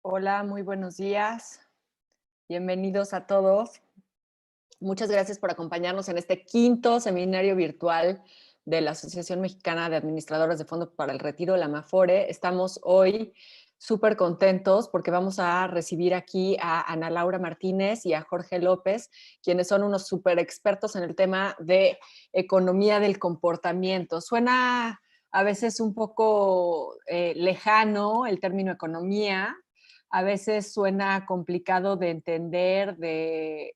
Hola, muy buenos días. Bienvenidos a todos. Muchas gracias por acompañarnos en este quinto seminario virtual de la Asociación Mexicana de Administradores de Fondos para el Retiro, la AMAFORE. Estamos hoy súper contentos porque vamos a recibir aquí a Ana Laura Martínez y a Jorge López, quienes son unos súper expertos en el tema de economía del comportamiento. Suena a veces un poco lejano el término economía, a veces suena complicado de entender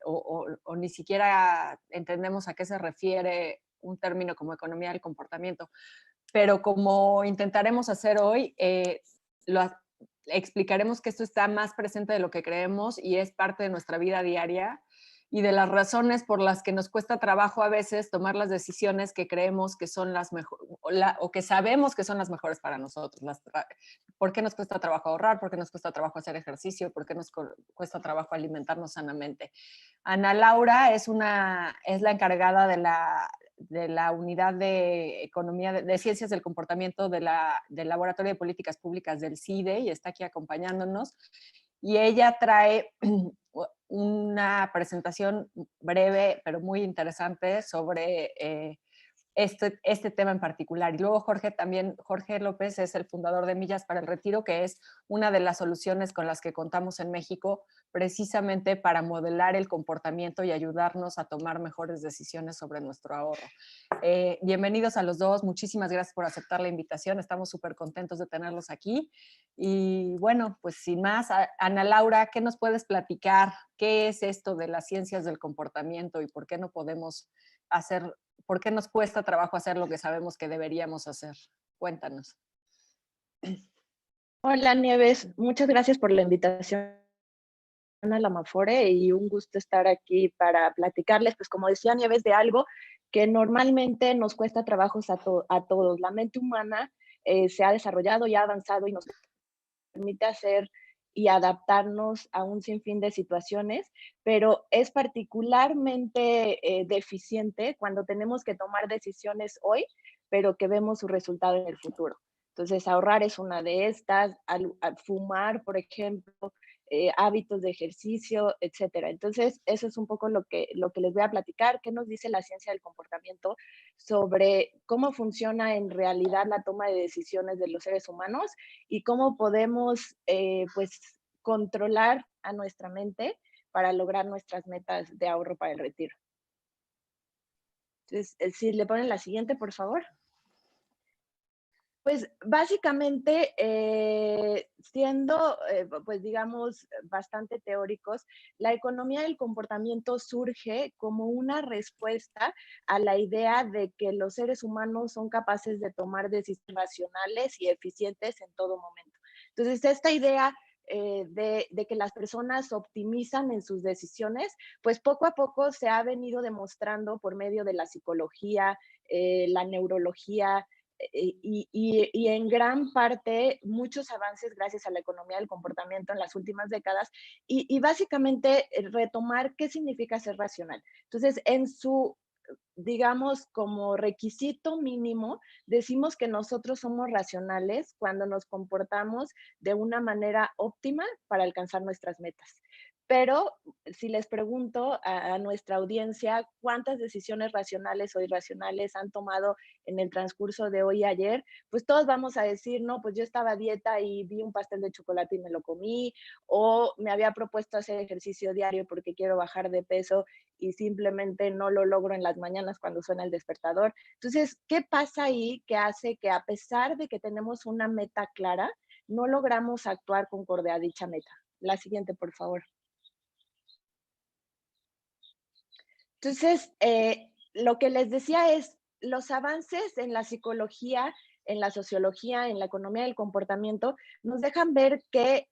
o ni siquiera entendemos a qué se refiere un término como economía del comportamiento, pero como intentaremos hacer hoy, lo explicaremos que esto está más presente de lo que creemos y es parte de nuestra vida diaria y de las razones por las que nos cuesta trabajo a veces tomar las decisiones que creemos que son las mejores o que sabemos que son las mejores para nosotros. ¿Por qué nos cuesta trabajo ahorrar? ¿Por qué nos cuesta trabajo hacer ejercicio? ¿Por qué nos cuesta trabajo alimentarnos sanamente? Ana Laura es la encargada de la unidad de economía, de ciencias del comportamiento del Laboratorio de Políticas Públicas del CIDE y está aquí acompañándonos. Y ella trae una presentación breve, pero muy interesante sobre este tema en particular. Y luego Jorge López es el fundador de Millas para el Retiro, que es una de las soluciones con las que contamos en México precisamente para modelar el comportamiento y ayudarnos a tomar mejores decisiones sobre nuestro ahorro. Bienvenidos a los dos, muchísimas gracias por aceptar la invitación, estamos súper contentos de tenerlos aquí. Y bueno, pues sin más, Ana Laura, ¿qué nos puedes platicar? ¿Qué es esto de las ciencias del comportamiento y por qué no podemos hacer, por qué nos cuesta trabajo hacer lo que sabemos que deberíamos hacer? Cuéntanos. Hola Nieves, muchas gracias por la invitación a la Amafore y un gusto estar aquí para platicarles, pues como decía Nieves, de algo que normalmente nos cuesta trabajos a todos. La mente humana se ha desarrollado y ha avanzado y nos permite hacer y adaptarnos a un sinfín de situaciones, pero es particularmente deficiente cuando tenemos que tomar decisiones hoy, pero que vemos su resultado en el futuro. Entonces, ahorrar es una de estas, al fumar, por ejemplo, hábitos de ejercicio, etcétera. Entonces, eso es un poco lo que les voy a platicar, qué nos dice la ciencia del comportamiento sobre cómo funciona en realidad la toma de decisiones de los seres humanos y cómo podemos pues controlar a nuestra mente para lograr nuestras metas de ahorro para el retiro. Entonces, si le ponen la siguiente, por favor. Pues básicamente, siendo, pues digamos, bastante teóricos, la economía del comportamiento surge como una respuesta a la idea de que los seres humanos son capaces de tomar decisiones racionales y eficientes en todo momento. Entonces, esta idea de que las personas optimizan en sus decisiones, pues poco a poco se ha venido demostrando por medio de la psicología, la neurología, y en gran parte muchos avances gracias a la economía del comportamiento en las últimas décadas y básicamente retomar qué significa ser racional. Entonces, en su, digamos, como requisito mínimo, decimos que nosotros somos racionales cuando nos comportamos de una manera óptima para alcanzar nuestras metas. Pero si les pregunto a nuestra audiencia cuántas decisiones racionales o irracionales han tomado en el transcurso de hoy y ayer, pues todos vamos a decir, no, pues yo estaba a dieta y vi un pastel de chocolate y me lo comí, o me había propuesto hacer ejercicio diario porque quiero bajar de peso y simplemente no lo logro en las mañanas cuando suena el despertador. Entonces, ¿qué pasa ahí que hace que a pesar de que tenemos una meta clara, no logramos actuar concorde a dicha meta? La siguiente, por favor. Entonces, lo que les decía es, los avances en la psicología, en la sociología, en la economía del comportamiento, nos dejan ver que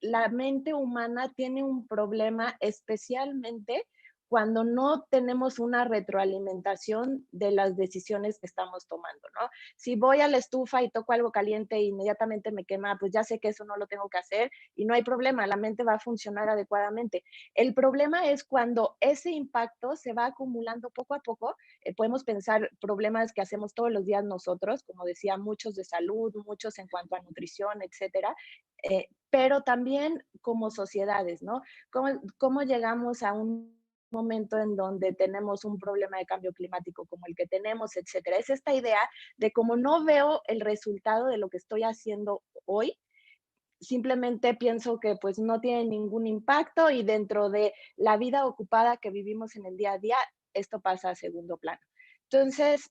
la mente humana tiene un problema especialmente cuando no tenemos una retroalimentación de las decisiones que estamos tomando, ¿no? Si voy a la estufa y toco algo caliente e inmediatamente me quema, pues ya sé que eso no lo tengo que hacer y no hay problema, la mente va a funcionar adecuadamente. El problema es cuando ese impacto se va acumulando poco a poco. Podemos pensar problemas que hacemos todos los días nosotros, como decía, muchos de salud, muchos en cuanto a nutrición, etcétera, pero también como sociedades, ¿no? ¿Cómo llegamos a un momento en donde tenemos un problema de cambio climático como el que tenemos, etcétera? Es esta idea de como no veo el resultado de lo que estoy haciendo hoy, simplemente pienso que pues no tiene ningún impacto y dentro de la vida ocupada que vivimos en el día a día, esto pasa a segundo plano. Entonces,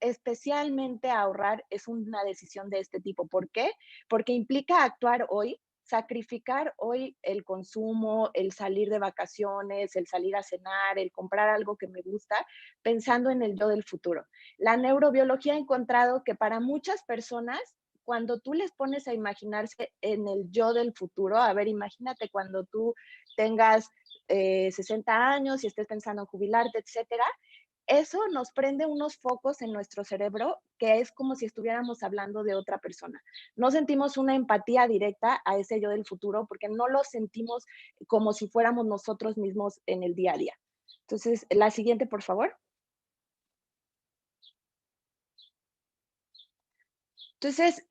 especialmente ahorrar es una decisión de este tipo. ¿Por qué? Porque implica actuar hoy, sacrificar hoy el consumo, el salir de vacaciones, el salir a cenar, el comprar algo que me gusta, pensando en el yo del futuro. La neurobiología ha encontrado que para muchas personas cuando tú les pones a imaginarse en el yo del futuro, a ver, imagínate cuando tú tengas 60 años y estés pensando en jubilarte, etcétera, eso nos prende unos focos en nuestro cerebro que es como si estuviéramos hablando de otra persona. No sentimos una empatía directa a ese yo del futuro porque no lo sentimos como si fuéramos nosotros mismos en el día a día. Entonces, la siguiente, por favor. Entonces,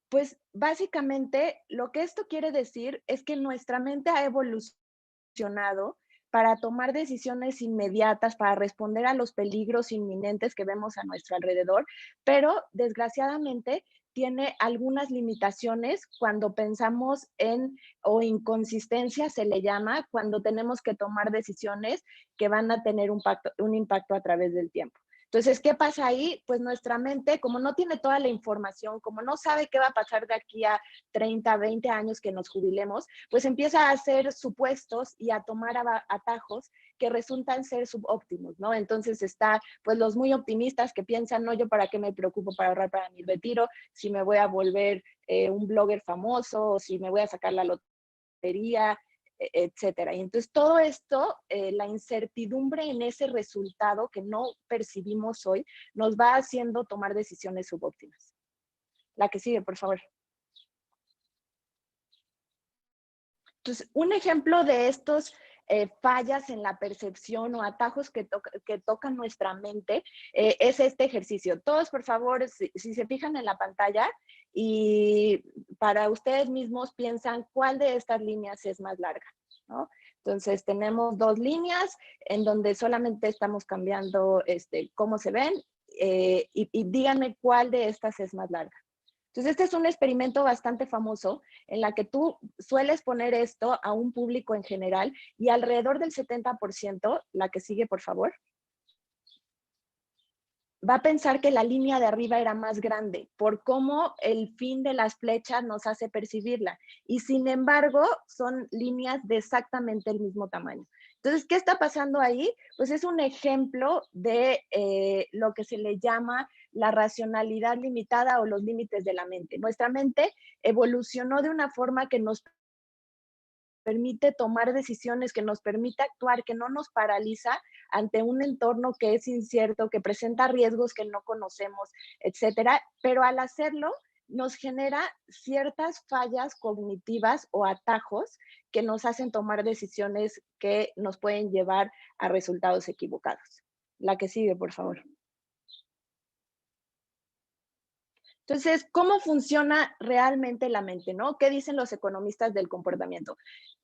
pues básicamente lo que esto quiere decir es que nuestra mente ha evolucionado para tomar decisiones inmediatas, para responder a los peligros inminentes que vemos a nuestro alrededor, pero desgraciadamente tiene algunas limitaciones cuando pensamos en, o inconsistencia se le llama, cuando tenemos que tomar decisiones que van a tener un impacto a través del tiempo. Entonces, ¿qué pasa ahí? Pues nuestra mente, como no tiene toda la información, como no sabe qué va a pasar de aquí a 30, 20 años que nos jubilemos, pues empieza a hacer supuestos y a tomar atajos que resultan ser subóptimos, ¿no? Entonces está, pues los muy optimistas que piensan, no, yo para qué me preocupo para ahorrar para mi retiro, si me voy a volver un blogger famoso, o si me voy a sacar la lotería, etcétera. Y entonces todo esto, la incertidumbre en ese resultado que no percibimos hoy, nos va haciendo tomar decisiones subóptimas. La que sigue, por favor. Entonces, un ejemplo de estos fallas en la percepción o atajos que tocan nuestra mente es este ejercicio. Todos, por favor, si se fijan en la pantalla y para ustedes mismos piensan cuál de estas líneas es más larga, ¿no? Entonces, tenemos dos líneas en donde solamente estamos cambiando cómo se ven y díganme cuál de estas es más larga. Entonces, este es un experimento bastante famoso en la que tú sueles poner esto a un público en general y alrededor del 70%, la que sigue, por favor, va a pensar que la línea de arriba era más grande por cómo el fin de las flechas nos hace percibirla. Y sin embargo, son líneas de exactamente el mismo tamaño. Entonces, ¿qué está pasando ahí? Pues es un ejemplo de lo que se le llama la racionalidad limitada o los límites de la mente. Nuestra mente evolucionó de una forma que nos permite tomar decisiones, que nos permite actuar, que no nos paraliza ante un entorno que es incierto, que presenta riesgos que no conocemos, etcétera. Pero al hacerlo, nos genera ciertas fallas cognitivas o atajos que nos hacen tomar decisiones que nos pueden llevar a resultados equivocados. La que sigue, por favor. Entonces, ¿cómo funciona realmente la mente, no? ¿Qué dicen los economistas del comportamiento?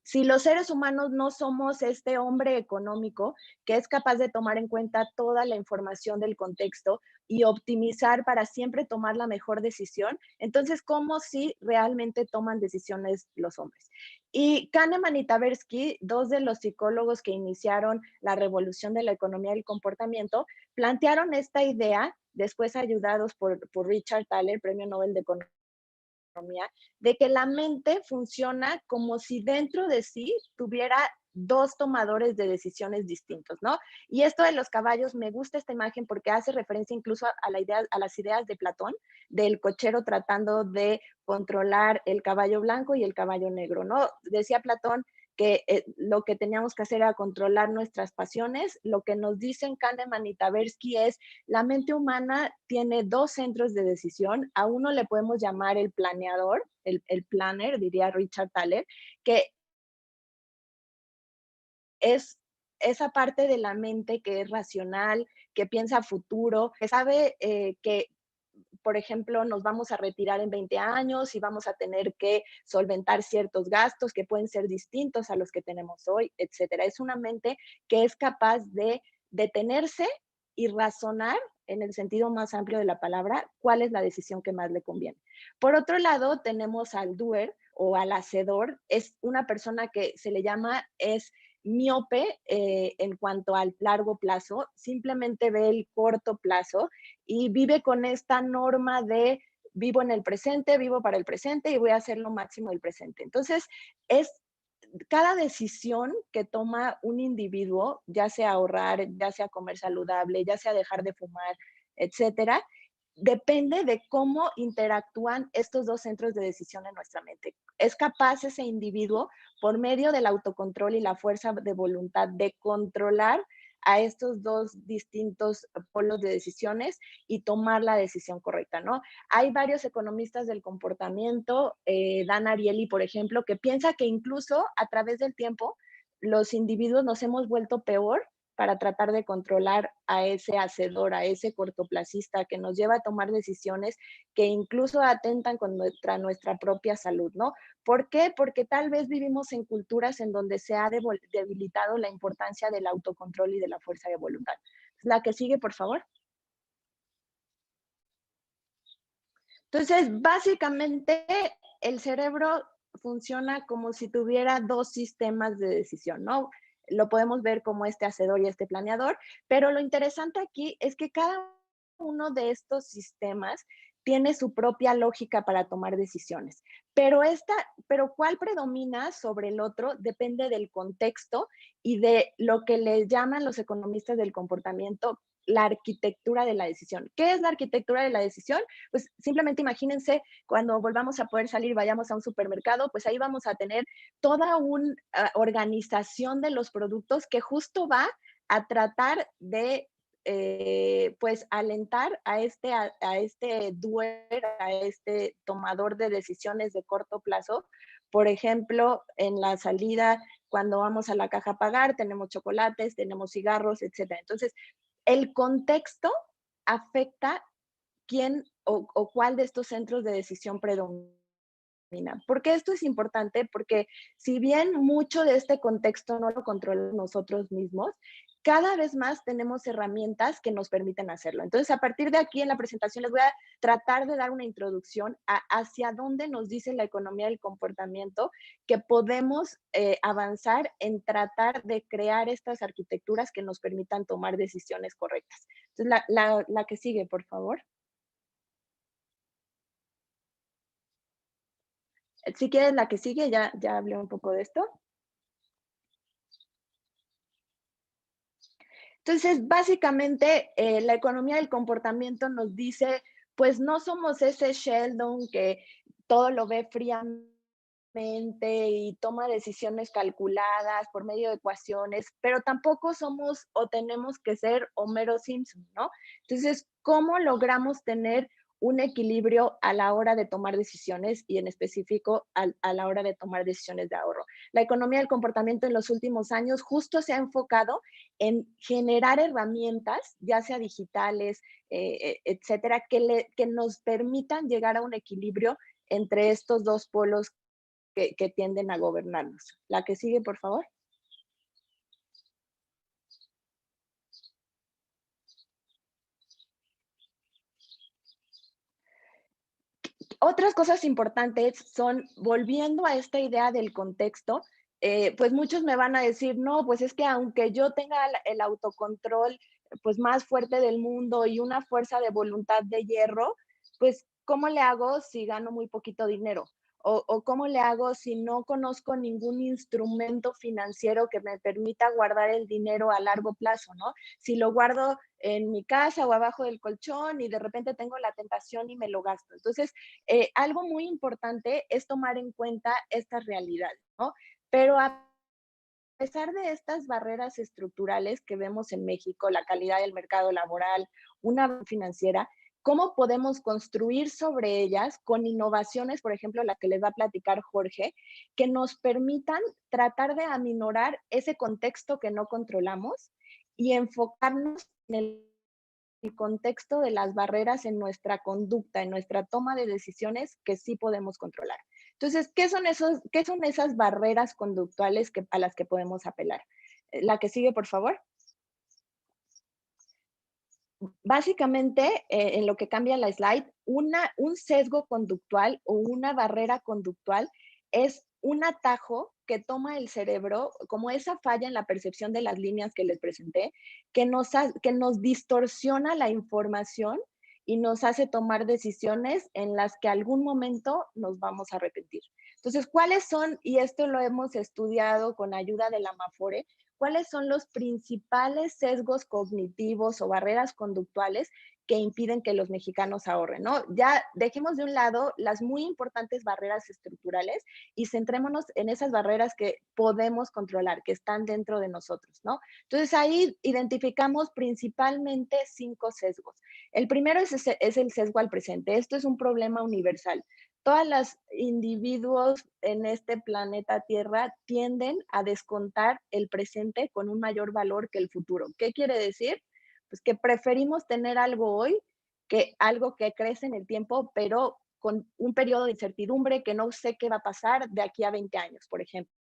Si los seres humanos no somos este hombre económico que es capaz de tomar en cuenta toda la información del contexto y optimizar para siempre tomar la mejor decisión, entonces, ¿cómo si realmente toman decisiones los hombres? Y Kahneman y Tversky, dos de los psicólogos que iniciaron la revolución de la economía del comportamiento, plantearon esta idea, después ayudados por Richard Thaler, Premio Nobel de Economía, de que la mente funciona como si dentro de sí tuviera dos tomadores de decisiones distintos, ¿no? Y esto de los caballos, me gusta esta imagen porque hace referencia incluso a las ideas de Platón, del cochero tratando de controlar el caballo blanco y el caballo negro, ¿no? Decía Platón que lo que teníamos que hacer era controlar nuestras pasiones. Lo que nos dicen Kahneman y Tversky es, la mente humana tiene dos centros de decisión. A uno le podemos llamar el planeador, el planner, diría Richard Thaler, que es esa parte de la mente que es racional, que piensa futuro, que sabe que, por ejemplo, nos vamos a retirar en 20 años y vamos a tener que solventar ciertos gastos que pueden ser distintos a los que tenemos hoy, etcétera. Es una mente que es capaz de detenerse y razonar en el sentido más amplio de la palabra cuál es la decisión que más le conviene. Por otro lado, tenemos al doer o al hacedor. Es una persona que se le llama, es miope en cuanto al largo plazo, simplemente ve el corto plazo y vive con esta norma de vivo en el presente, vivo para el presente y voy a hacer lo máximo del presente. Entonces, es cada decisión que toma un individuo, ya sea ahorrar, ya sea comer saludable, ya sea dejar de fumar, etcétera, depende de cómo interactúan estos dos centros de decisión en nuestra mente. Es capaz ese individuo, por medio del autocontrol y la fuerza de voluntad, de controlar a estos dos distintos polos de decisiones y tomar la decisión correcta, ¿no? Hay varios economistas del comportamiento, Dan Ariely, por ejemplo, que piensa que incluso a través del tiempo los individuos nos hemos vuelto peor para tratar de controlar a ese hacedor, a ese cortoplacista que nos lleva a tomar decisiones que incluso atentan contra nuestra propia salud, ¿no? ¿Por qué? Porque tal vez vivimos en culturas en donde se ha debilitado la importancia del autocontrol y de la fuerza de voluntad. La que sigue, por favor. Entonces, básicamente, el cerebro funciona como si tuviera dos sistemas de decisión, ¿no? Lo podemos ver como este hacedor y este planeador, pero lo interesante aquí es que cada uno de estos sistemas tiene su propia lógica para tomar decisiones, pero cuál predomina sobre el otro depende del contexto y de lo que le llaman los economistas del comportamiento la arquitectura de la decisión. ¿Qué es la arquitectura de la decisión? Pues simplemente imagínense cuando volvamos a poder salir, vayamos a un supermercado, pues ahí vamos a tener toda una organización de los productos que justo va a tratar de pues alentar a este doer, a este tomador de decisiones de corto plazo. Por ejemplo, en la salida, cuando vamos a la caja a pagar, tenemos chocolates, tenemos cigarros, etcétera. Entonces, el contexto afecta quién o cuál de estos centros de decisión predomina. ¿Por qué esto es importante? Porque si bien mucho de este contexto no lo controlamos nosotros mismos, cada vez más tenemos herramientas que nos permiten hacerlo. Entonces, a partir de aquí en la presentación les voy a tratar de dar una introducción hacia dónde nos dice la economía del comportamiento que podemos avanzar en tratar de crear estas arquitecturas que nos permitan tomar decisiones correctas. Entonces, la que sigue, por favor. Si quieres la que sigue, ya hablé un poco de esto. Entonces, básicamente, la economía del comportamiento nos dice, pues no somos ese Sheldon que todo lo ve fríamente y toma decisiones calculadas por medio de ecuaciones, pero tampoco somos o tenemos que ser Homero Simpson, ¿no? Entonces, ¿cómo logramos tener un equilibrio a la hora de tomar decisiones y en específico a la hora de tomar decisiones de ahorro? La economía del comportamiento en los últimos años justo se ha enfocado en generar herramientas, ya sea digitales, etcétera, que nos permitan llegar a un equilibrio entre estos dos polos que tienden a gobernarnos. La que sigue, por favor. Otras cosas importantes son, volviendo a esta idea del contexto, pues muchos me van a decir, no, pues es que aunque yo tenga el autocontrol pues más fuerte del mundo y una fuerza de voluntad de hierro, pues ¿cómo le hago si gano muy poquito dinero? O cómo le hago si no conozco ningún instrumento financiero que me permita guardar el dinero a largo plazo, ¿no? Si lo guardo en mi casa o abajo del colchón y de repente tengo la tentación y me lo gasto. Entonces, algo muy importante es tomar en cuenta estas realidades, ¿no? Pero pesar de estas barreras estructurales que vemos en México, la calidad del mercado laboral, una financiera, ¿cómo podemos construir sobre ellas con innovaciones, por ejemplo, la que les va a platicar Jorge, que nos permitan tratar de aminorar ese contexto que no controlamos y enfocarnos en el contexto de las barreras en nuestra conducta, en nuestra toma de decisiones que sí podemos controlar? Entonces, qué son esas barreras conductuales a las que podemos apelar? La que sigue, por favor. Básicamente, en lo que cambia la slide, un sesgo conductual o una barrera conductual es un atajo que toma el cerebro, como esa falla en la percepción de las líneas que les presenté, que nos distorsiona la información y nos hace tomar decisiones en las que algún momento nos vamos a arrepentir. Entonces, ¿cuáles son? Y esto lo hemos estudiado con ayuda de la Amafore. ¿Cuáles son los principales sesgos cognitivos o barreras conductuales que impiden que los mexicanos ahorren, ¿no? Ya dejemos de un lado las muy importantes barreras estructurales y centrémonos en esas barreras que podemos controlar, que están dentro de nosotros, ¿no? Entonces ahí identificamos principalmente 5 sesgos. El primero es el sesgo al presente. Esto es un problema universal. Todos los individuos en este planeta Tierra tienden a descontar el presente con un mayor valor que el futuro. ¿Qué quiere decir? Pues que preferimos tener algo hoy que algo que crece en el tiempo, pero con un periodo de incertidumbre que no sé qué va a pasar de aquí a 20 años, por ejemplo,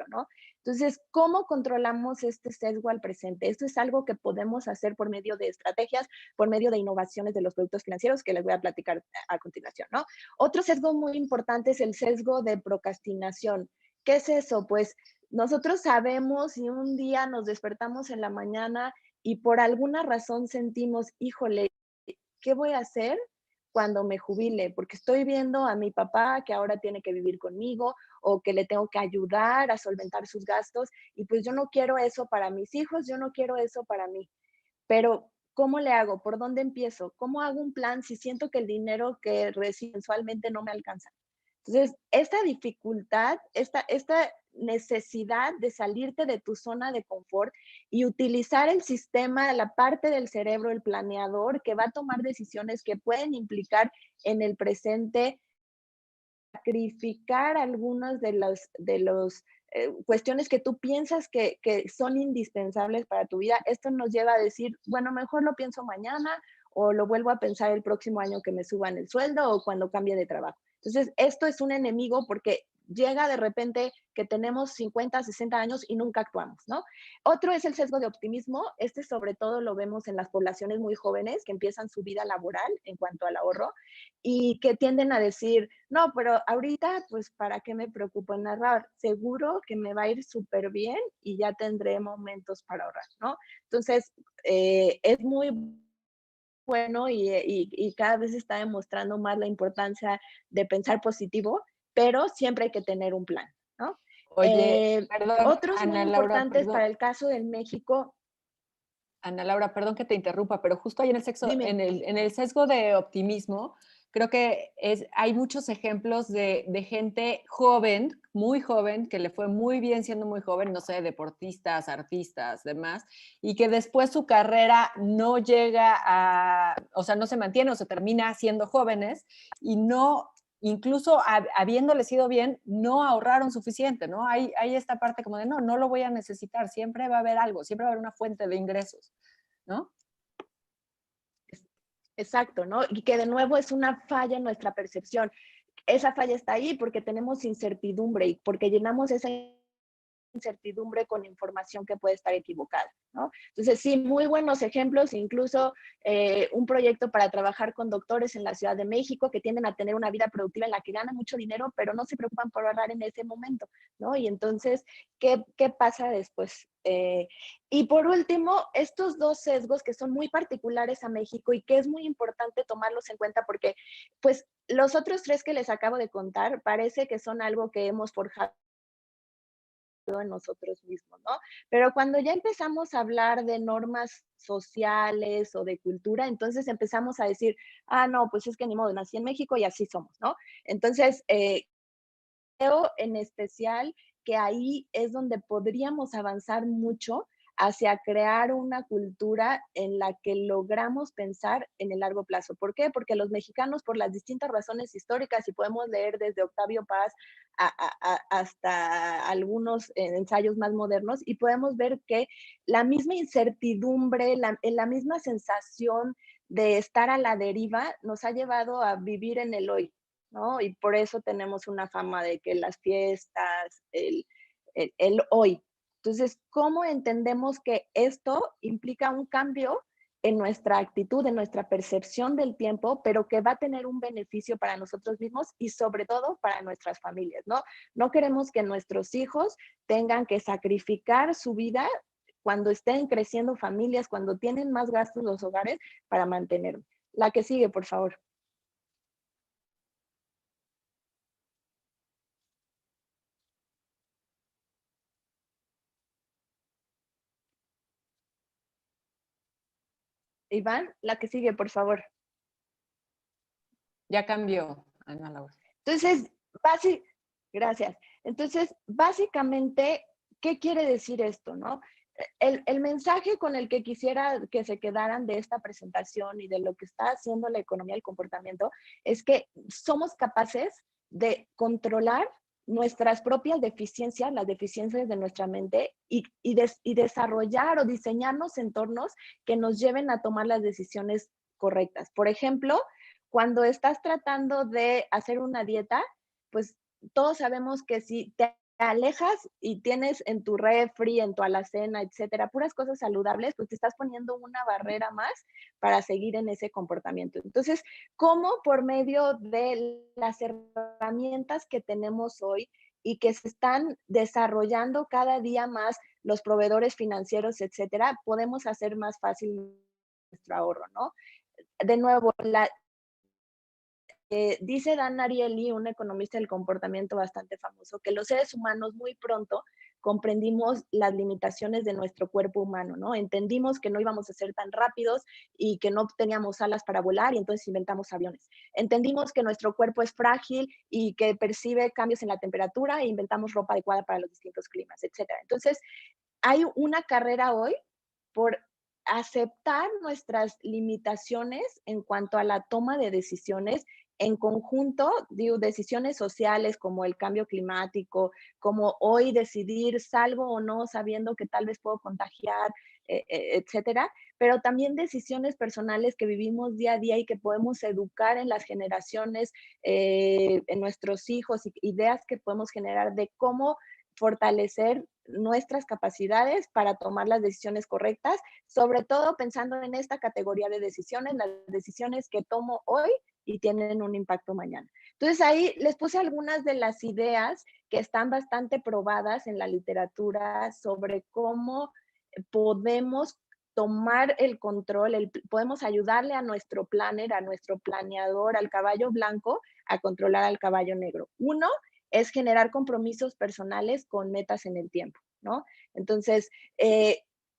¿no? Entonces, ¿cómo controlamos este sesgo al presente? Esto es algo que podemos hacer por medio de estrategias, por medio de innovaciones de los productos financieros que les voy a platicar a continuación, ¿no? Otro sesgo muy importante es el sesgo de procrastinación. ¿Qué es eso? Pues nosotros sabemos si un día nos despertamos en la mañana y por alguna razón sentimos, híjole, ¿qué voy a hacer cuando me jubile? Porque estoy viendo a mi papá que ahora tiene que vivir conmigo o que le tengo que ayudar a solventar sus gastos y pues yo no quiero eso para mis hijos, yo no quiero eso para mí. Pero, ¿cómo le hago? ¿Por dónde empiezo? ¿Cómo hago un plan si siento que el dinero que recibo mensualmente no me alcanza? Entonces, esta dificultad, esta necesidad de salirte de tu zona de confort y utilizar el sistema, la parte del cerebro, el planeador, que va a tomar decisiones que pueden implicar en el presente sacrificar algunas de los cuestiones que tú piensas que son indispensables para tu vida. Esto nos lleva a decir, bueno, mejor lo pienso mañana o lo vuelvo a pensar el próximo año que me suban el sueldo o cuando cambie de trabajo. Entonces, esto es un enemigo porque llega de repente que tenemos 50, 60 años y nunca actuamos, ¿no? Otro es el sesgo de optimismo. Este sobre todo lo vemos en las poblaciones muy jóvenes que empiezan su vida laboral en cuanto al ahorro y que tienden a decir, no, pero ahorita, pues, ¿para qué me preocupo en ahorrar? Seguro que me va a ir súper bien y ya tendré momentos para ahorrar, ¿no? Entonces, es muy bueno y cada vez está demostrando más la importancia de pensar positivo, pero siempre hay que tener un plan, ¿no? Oye, perdón, Otros muy Ana Laura, importantes perdón. para el caso del México, Ana Laura, perdón que te interrumpa, pero justo ahí dime. en el sesgo de optimismo, creo que hay muchos ejemplos de gente joven, muy joven, que le fue muy bien siendo muy joven, no sé, deportistas, artistas, demás, y que después su carrera no llega a, o sea, no se mantiene o se termina siendo jóvenes y no, incluso habiéndole sido bien, no ahorraron suficiente, ¿no? Hay esta parte como de, no, no lo voy a necesitar, siempre va a haber algo, siempre va a haber una fuente de ingresos, ¿no? Exacto, ¿no? Y que de nuevo es una falla en nuestra percepción. Esa falla está ahí porque tenemos incertidumbre y porque llenamos esa incertidumbre con información que puede estar equivocada, ¿no? Entonces, sí, muy buenos ejemplos, incluso un proyecto para trabajar con doctores en la Ciudad de México que tienden a tener una vida productiva en la que ganan mucho dinero, pero no se preocupan por ahorrar en ese momento, ¿no? Y entonces, ¿qué pasa después? Y por último, estos dos sesgos que son muy particulares a México y que es muy importante tomarlos en cuenta porque, pues, los otros tres que les acabo de contar parece que son algo que hemos forjado en nosotros mismos, ¿no? Pero cuando ya empezamos a hablar de normas sociales o de cultura, entonces empezamos a decir, ah, no, pues es que ni modo, nací en México y así somos, ¿no? Entonces, creo en especial que ahí es donde podríamos avanzar mucho hacia crear una cultura en la que logramos pensar en el largo plazo. ¿Por qué? Porque los mexicanos, por las distintas razones históricas, y podemos leer desde Octavio Paz hasta algunos ensayos más modernos, y podemos ver que la misma incertidumbre, la misma sensación de estar a la deriva nos ha llevado a vivir en el hoy, ¿no? Y por eso tenemos una fama de que las fiestas, el hoy. Entonces, ¿cómo entendemos que esto implica un cambio en nuestra actitud, en nuestra percepción del tiempo, pero que va a tener un beneficio para nosotros mismos y sobre todo para nuestras familias, ¿no? No queremos que nuestros hijos tengan que sacrificar su vida cuando estén creciendo familias, cuando tienen más gastos los hogares para mantener. La que sigue, por favor. Iván, la que sigue, por favor. Ya cambió, Ana Laura. Entonces, gracias. Entonces, básicamente, ¿qué quiere decir esto, no? El mensaje con el que quisiera que se quedaran de esta presentación y de lo que está haciendo la economía del comportamiento es que somos capaces de controlar nuestras propias deficiencias, las deficiencias de nuestra mente y desarrollar o diseñarnos entornos que nos lleven a tomar las decisiones correctas. Por ejemplo, cuando estás tratando de hacer una dieta, pues todos sabemos que si te alejas y tienes en tu refri, en tu alacena, etcétera, puras cosas saludables, pues te estás poniendo una barrera más para seguir en ese comportamiento. Entonces, ¿cómo por medio de las herramientas que tenemos hoy y que se están desarrollando cada día más los proveedores financieros, etcétera, podemos hacer más fácil nuestro ahorro, ¿no? De nuevo, dice Dan Ariely, un economista del comportamiento bastante famoso, que los seres humanos muy pronto comprendimos las limitaciones de nuestro cuerpo humano, ¿no? Entendimos que no íbamos a ser tan rápidos y que no teníamos alas para volar y entonces inventamos aviones. Entendimos que nuestro cuerpo es frágil y que percibe cambios en la temperatura e inventamos ropa adecuada para los distintos climas, etcétera. Entonces, hay una carrera hoy por aceptar nuestras limitaciones en cuanto a la toma de decisiones en conjunto, digo, decisiones sociales como el cambio climático, como hoy decidir salgo o no sabiendo que tal vez puedo contagiar, etcétera, pero también decisiones personales que vivimos día a día y que podemos educar en las generaciones, en nuestros hijos, ideas que podemos generar de cómo fortalecer nuestras capacidades para tomar las decisiones correctas, sobre todo pensando en esta categoría de decisiones, las decisiones que tomo hoy y tienen un impacto mañana. Entonces ahí les puse algunas de las ideas que están bastante probadas en la literatura sobre cómo podemos tomar el control, podemos ayudarle a nuestro planner, a nuestro planeador, al caballo blanco, a controlar al caballo negro. Uno es generar compromisos personales con metas en el tiempo, ¿no? Entonces,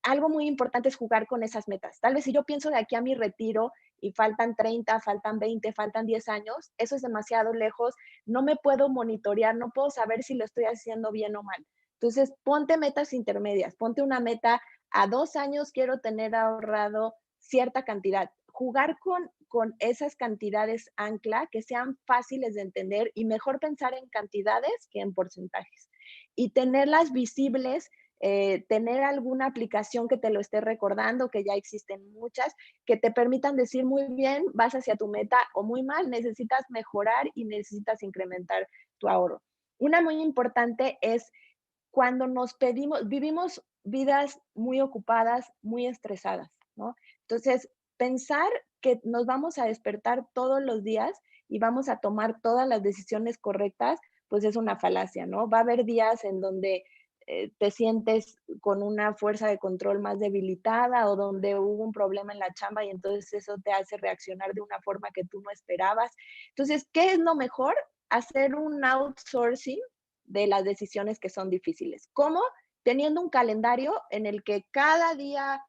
algo muy importante es jugar con esas metas. Tal vez si yo pienso de aquí a mi retiro y faltan 30, faltan 20, faltan 10 años, eso es demasiado lejos, no me puedo monitorear, no puedo saber si lo estoy haciendo bien o mal. Entonces, ponte metas intermedias, ponte una meta, a 2 años quiero tener ahorrado cierta cantidad. Jugar con esas cantidades ancla que sean fáciles de entender y mejor pensar en cantidades que en porcentajes. Y tenerlas visibles, tener alguna aplicación que te lo esté recordando, que ya existen muchas, que te permitan decir muy bien, vas hacia tu meta o muy mal, necesitas mejorar y necesitas incrementar tu ahorro. Una muy importante es cuando nos pedimos, vivimos vidas muy ocupadas, muy estresadas, ¿no? Entonces, pensar que nos vamos a despertar todos los días y vamos a tomar todas las decisiones correctas, pues es una falacia, ¿no? Va a haber días en donde te sientes con una fuerza de control más debilitada o donde hubo un problema en la chamba y entonces eso te hace reaccionar de una forma que tú no esperabas. Entonces, ¿qué es lo mejor? Hacer un outsourcing de las decisiones que son difíciles. ¿Cómo? Teniendo un calendario en el que cada día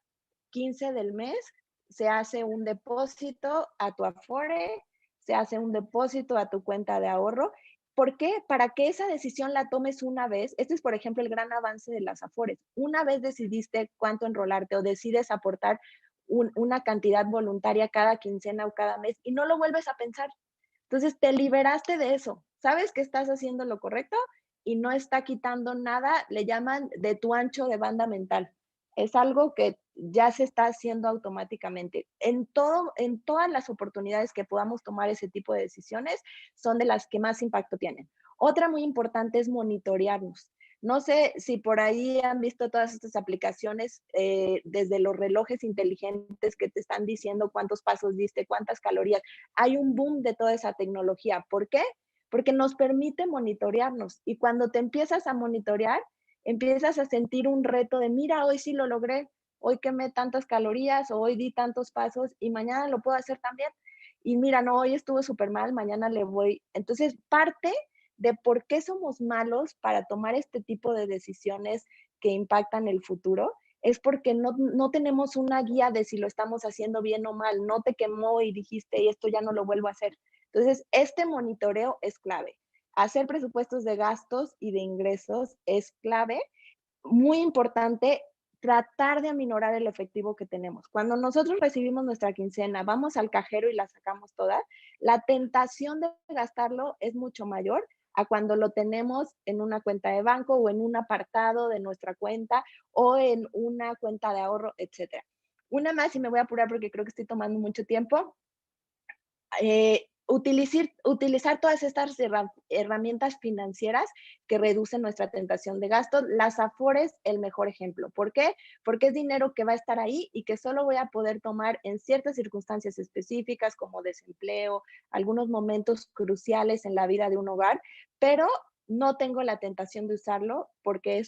15 del mes se hace un depósito a tu Afore, se hace un depósito a tu cuenta de ahorro ¿Por qué? Para que esa decisión la tomes una vez. Este es, por ejemplo, el gran avance de las Afores. Una vez decidiste cuánto enrolarte o decides aportar una cantidad voluntaria cada quincena o cada mes y no lo vuelves a pensar. Entonces te liberaste de eso. Sabes que estás haciendo lo correcto y no está quitando nada, le llaman de tu ancho de banda mental. Es algo que ya se está haciendo automáticamente. En todas las oportunidades que podamos tomar ese tipo de decisiones, son de las que más impacto tienen. Otra muy importante es monitorearnos. No sé si por ahí han visto todas estas aplicaciones, desde los relojes inteligentes que te están diciendo cuántos pasos diste, cuántas calorías. Hay un boom de toda esa tecnología. ¿Por qué? Porque nos permite monitorearnos y cuando te empiezas a monitorear, empiezas a sentir un reto de, mira, hoy sí lo logré, hoy quemé tantas calorías, o hoy di tantos pasos y mañana lo puedo hacer también. Y mira, no, hoy estuvo súper mal, mañana le voy. Entonces, parte de por qué somos malos para tomar este tipo de decisiones que impactan el futuro es porque no tenemos una guía de si lo estamos haciendo bien o mal. No te quemó y dijiste, y esto ya no lo vuelvo a hacer. Entonces, este monitoreo es clave. Hacer presupuestos de gastos y de ingresos es clave. Muy importante tratar de aminorar el efectivo que tenemos. Cuando nosotros recibimos nuestra quincena, vamos al cajero y la sacamos toda, la tentación de gastarlo es mucho mayor a cuando lo tenemos en una cuenta de banco o en un apartado de nuestra cuenta o en una cuenta de ahorro, etcétera. Una más y me voy a apurar porque creo que estoy tomando mucho tiempo. Utilizar todas estas herramientas financieras que reducen nuestra tentación de gasto. Las Afores, el mejor ejemplo. ¿Por qué? Porque es dinero que va a estar ahí y que solo voy a poder tomar en ciertas circunstancias específicas como desempleo, algunos momentos cruciales en la vida de un hogar, pero no tengo la tentación de usarlo porque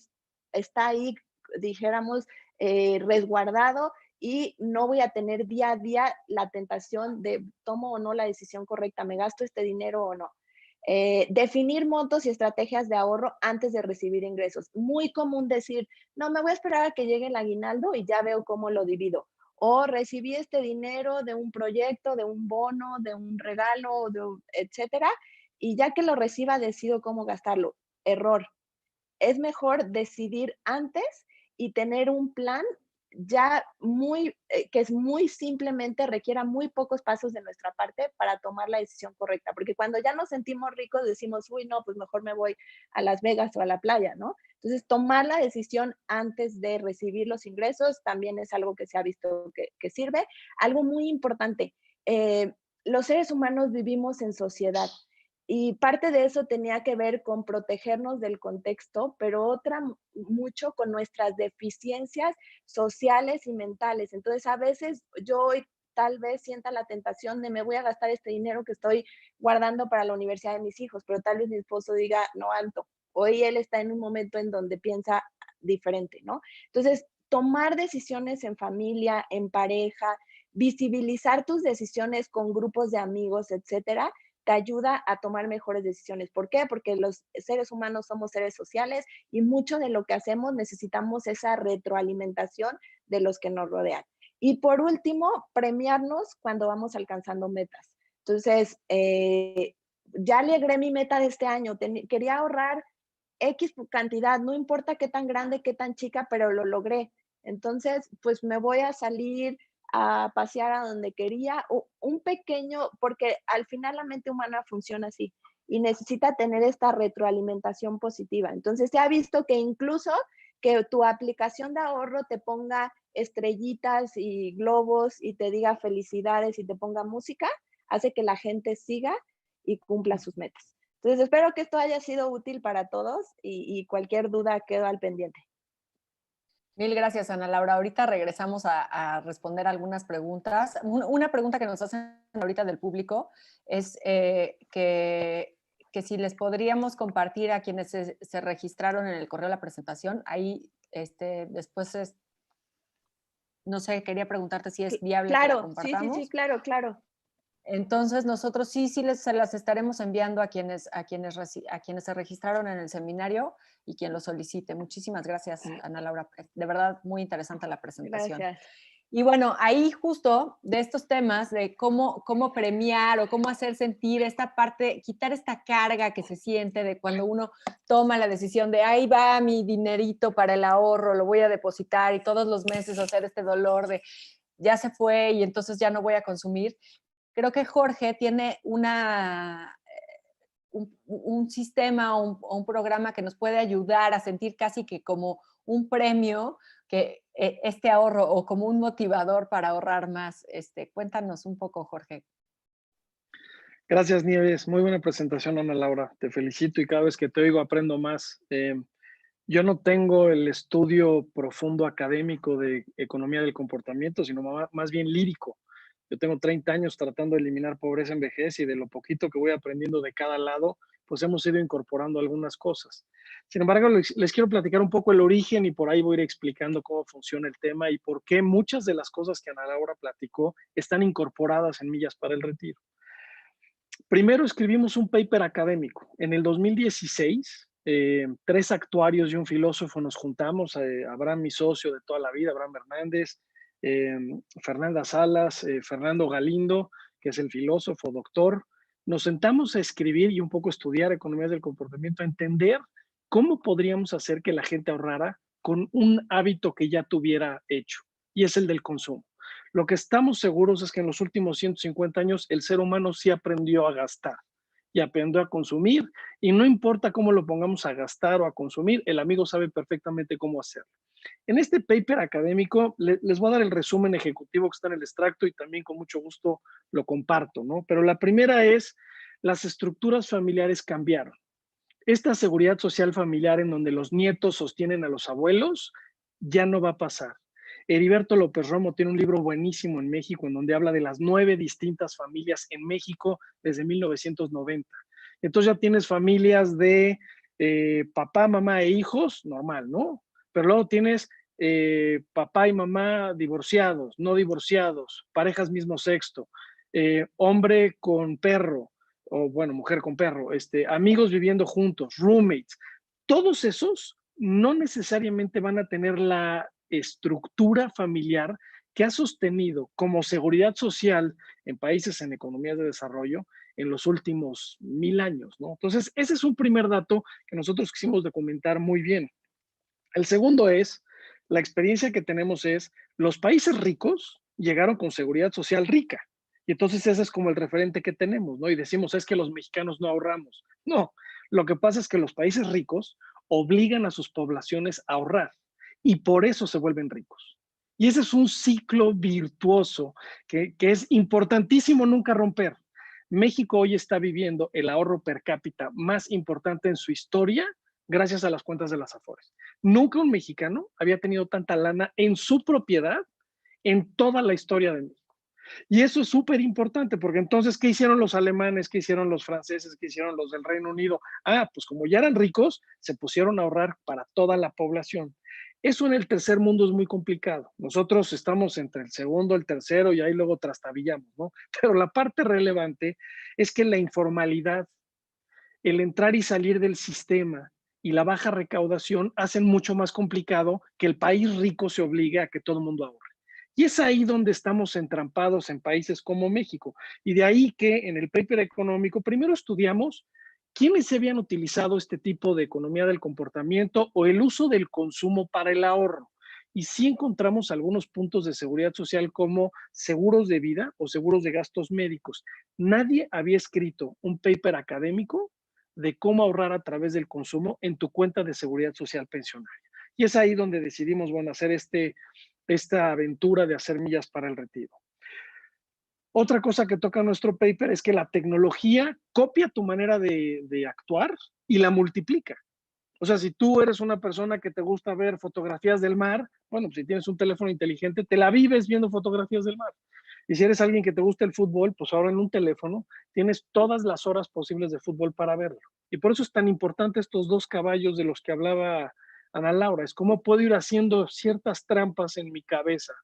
está ahí, dijéramos, resguardado y no voy a tener día a día la tentación de tomo o no la decisión correcta, me gasto este dinero o no. Definir montos y estrategias de ahorro antes de recibir ingresos. Muy común decir, no, me voy a esperar a que llegue el aguinaldo y ya veo cómo lo divido. O recibí este dinero de un proyecto, de un bono, de un regalo, etcétera, y ya que lo reciba decido cómo gastarlo. Error. Es mejor decidir antes y tener un plan ya que es muy simplemente requiera muy pocos pasos de nuestra parte para tomar la decisión correcta, porque cuando ya nos sentimos ricos decimos, uy, no, pues mejor me voy a Las Vegas o a la playa, ¿no? Entonces, tomar la decisión antes de recibir los ingresos también es algo que se ha visto que sirve. Algo muy importante, los seres humanos vivimos en sociedad. Y parte de eso tenía que ver con protegernos del contexto, pero otra mucho con nuestras deficiencias sociales y mentales. Entonces, a veces yo hoy tal vez sienta la tentación de me voy a gastar este dinero que estoy guardando para la universidad de mis hijos, pero tal vez mi esposo diga, no, alto. Hoy él está en un momento en donde piensa diferente, ¿no? Entonces, tomar decisiones en familia, en pareja, visibilizar tus decisiones con grupos de amigos, etcétera, te ayuda a tomar mejores decisiones. ¿Por qué? Porque los seres humanos somos seres sociales y mucho de lo que hacemos necesitamos esa retroalimentación de los que nos rodean. Y por último, premiarnos cuando vamos alcanzando metas. Entonces, ya logré mi meta de este año, quería ahorrar X cantidad, no importa qué tan grande, qué tan chica, pero lo logré. Entonces, pues me voy a salir a pasear a donde quería, o un pequeño, porque al final la mente humana funciona así y necesita tener esta retroalimentación positiva. Entonces, se ha visto que incluso que tu aplicación de ahorro te ponga estrellitas y globos y te diga felicidades y te ponga música, hace que la gente siga y cumpla sus metas. Entonces, espero que esto haya sido útil para todos y cualquier duda quedo al pendiente. Mil gracias, Ana Laura. Ahorita regresamos a responder algunas preguntas. Una pregunta que nos hacen ahorita del público es que si les podríamos compartir a quienes se registraron en el correo de la presentación, ahí después no sé, quería preguntarte si es viable que la Claro, sí, sí, sí, compartamos. claro, claro. Entonces, nosotros se las estaremos enviando a quienes se registraron en el seminario y quien lo solicite. Muchísimas gracias, Ana Laura. De verdad, muy interesante la presentación. Gracias. Y bueno, ahí justo de estos temas de cómo premiar o cómo hacer sentir esta parte, quitar esta carga que se siente de cuando uno toma la decisión de ahí va mi dinerito para el ahorro, lo voy a depositar y todos los meses hacer este dolor de ya se fue y entonces ya no voy a consumir. Creo que Jorge tiene un sistema o un programa que nos puede ayudar a sentir casi que como un premio que este ahorro o como un motivador para ahorrar más. Cuéntanos un poco, Jorge. Gracias, Nieves. Muy buena presentación, Ana Laura. Te felicito y cada vez que te oigo aprendo más. Yo no tengo el estudio profundo académico de economía del comportamiento, sino más bien lírico. Yo tengo 30 años tratando de eliminar pobreza en vejez y de lo poquito que voy aprendiendo de cada lado, pues hemos ido incorporando algunas cosas. Sin embargo, les quiero platicar un poco el origen y por ahí voy a ir explicando cómo funciona el tema y por qué muchas de las cosas que Ana Laura platicó están incorporadas en Millas para el Retiro. Primero escribimos un paper académico. En el 2016, 3 actuarios y un filósofo nos juntamos, Abraham, mi socio de toda la vida, Abraham Hernández, eh, Fernanda Salas, Fernando Galindo, que es el filósofo, doctor. Nos sentamos a escribir y un poco estudiar economías del comportamiento, a entender cómo podríamos hacer que la gente ahorrara con un hábito que ya tuviera hecho, y es el del consumo. Lo que estamos seguros es que en los últimos 150 años el ser humano sí aprendió a gastar y aprendió a consumir, y no importa cómo lo pongamos a gastar o a consumir, el amigo sabe perfectamente cómo hacerlo. En este paper académico les voy a dar el resumen ejecutivo que está en el extracto y también con mucho gusto lo comparto, ¿no? Pero la primera es, las estructuras familiares cambiaron. Esta seguridad social familiar en donde los nietos sostienen a los abuelos ya no va a pasar. Heriberto López Romo tiene un libro buenísimo en México en donde habla de las 9 distintas familias en México desde 1990. Entonces ya tienes familias de papá, mamá e hijos, normal, ¿no? Pero luego tienes papá y mamá divorciados, no divorciados, parejas mismo sexo, hombre con perro, o bueno, mujer con perro, amigos viviendo juntos, roommates. Todos esos no necesariamente van a tener la estructura familiar que ha sostenido como seguridad social en países en economías de desarrollo en los últimos 1000 años, ¿no? Entonces, ese es un primer dato que nosotros quisimos documentar muy bien. El segundo es, la experiencia que tenemos es, los países ricos llegaron con seguridad social rica. Y entonces ese es como el referente que tenemos, ¿no? Y decimos, es que los mexicanos no ahorramos. No, lo que pasa es que los países ricos obligan a sus poblaciones a ahorrar y por eso se vuelven ricos. Y ese es un ciclo virtuoso que es importantísimo nunca romper. México hoy está viviendo el ahorro per cápita más importante en su historia gracias a las cuentas de las Afores. Nunca un mexicano había tenido tanta lana en su propiedad en toda la historia de México. Y eso es súper importante, porque entonces, ¿qué hicieron los alemanes? ¿Qué hicieron los franceses? ¿Qué hicieron los del Reino Unido? Ah, pues como ya eran ricos, se pusieron a ahorrar para toda la población. Eso en el tercer mundo es muy complicado. Nosotros estamos entre el segundo, el tercero y ahí luego trastabillamos, ¿no? Pero la parte relevante es que la informalidad, el entrar y salir del sistema y la baja recaudación hacen mucho más complicado que el país rico se obligue a que todo el mundo ahorre. Y es ahí donde estamos entrampados en países como México. Y de ahí que en el paper económico primero estudiamos quiénes se habían utilizado este tipo de economía del comportamiento o el uso del consumo para el ahorro. Y sí encontramos algunos puntos de seguridad social como seguros de vida o seguros de gastos médicos. Nadie había escrito un paper académico de cómo ahorrar a través del consumo en tu cuenta de seguridad social pensionaria. Y es ahí donde decidimos, bueno, hacer esta aventura de hacer millas para el retiro. Otra cosa que toca nuestro paper es que la tecnología copia tu manera de actuar y la multiplica. O sea, si tú eres una persona que te gusta ver fotografías del mar, bueno, pues si tienes un teléfono inteligente, te la vives viendo fotografías del mar. Y si eres alguien que te gusta el fútbol, pues ahora en un teléfono tienes todas las horas posibles de fútbol para verlo. Y por eso es tan importante estos dos caballos de los que hablaba Ana Laura. Es cómo puedo ir haciendo ciertas trampas en mi cabeza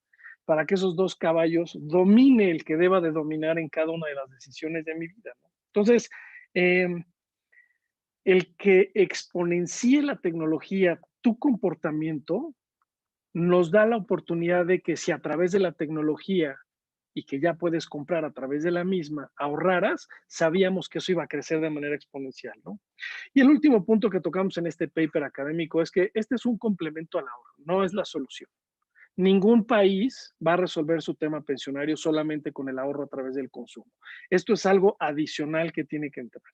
para que esos dos caballos domine el que deba de dominar en cada una de las decisiones de mi vida, ¿no? Entonces, eh, el que exponencie la tecnología tu comportamiento nos da la oportunidad de que si a través de la tecnología y que ya puedes comprar a través de la misma, ahorraras, sabíamos que eso iba a crecer de manera exponencial, ¿no? Y el último punto que tocamos en este paper académico es que este es un complemento al ahorro, no es la solución. Ningún país va a resolver su tema pensionario solamente con el ahorro a través del consumo. Esto es algo adicional que tiene que entrar.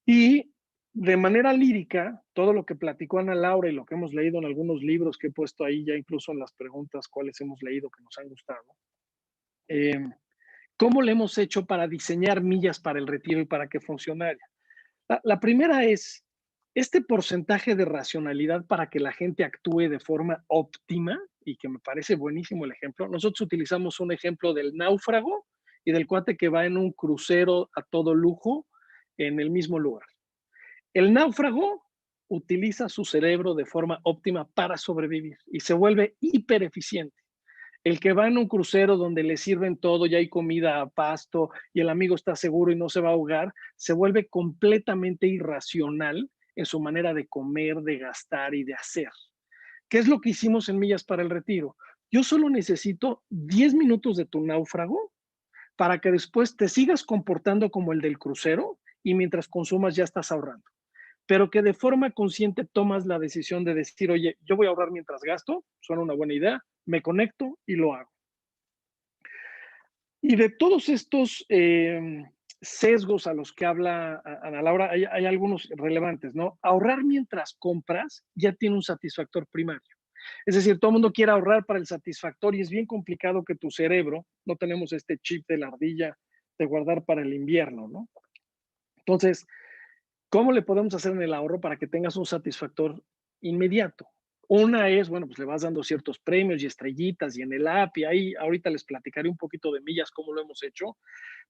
Y de manera lírica, todo lo que platicó Ana Laura y lo que hemos leído en algunos libros que he puesto ahí, ya incluso en las preguntas cuáles hemos leído que nos han gustado, ¿cómo le hemos hecho para diseñar millas para el retiro y para que funcionara? La primera es este porcentaje de racionalidad para que la gente actúe de forma óptima, y que me parece buenísimo el ejemplo. Nosotros utilizamos un ejemplo del náufrago y del cuate que va en un crucero a todo lujo en el mismo lugar. El náufrago utiliza su cerebro de forma óptima para sobrevivir y se vuelve hiper eficiente. El que va en un crucero donde le sirven todo, ya hay comida a pasto y el amigo está seguro y no se va a ahogar, se vuelve completamente irracional en su manera de comer, de gastar y de hacer. ¿Qué es lo que hicimos en Millas para el Retiro? Yo solo necesito 10 minutos de tu náufrago para que después te sigas comportando como el del crucero y mientras consumas ya estás ahorrando. Pero que de forma consciente tomas la decisión de decir, oye, yo voy a ahorrar mientras gasto, suena una buena idea, me conecto y lo hago. Y de todos estos sesgos a los que habla Ana Laura, hay algunos relevantes, ¿no? Ahorrar mientras compras ya tiene un satisfactor primario. Es decir, todo el mundo quiere ahorrar para el satisfactor y es bien complicado que tu cerebro, no tenemos este chip de la ardilla de guardar para el invierno, ¿no? Entonces, ¿cómo le podemos hacer en el ahorro para que tengas un satisfactor inmediato? Una es, bueno, pues le vas dando ciertos premios y estrellitas y en el app y ahí ahorita les platicaré un poquito de millas cómo lo hemos hecho,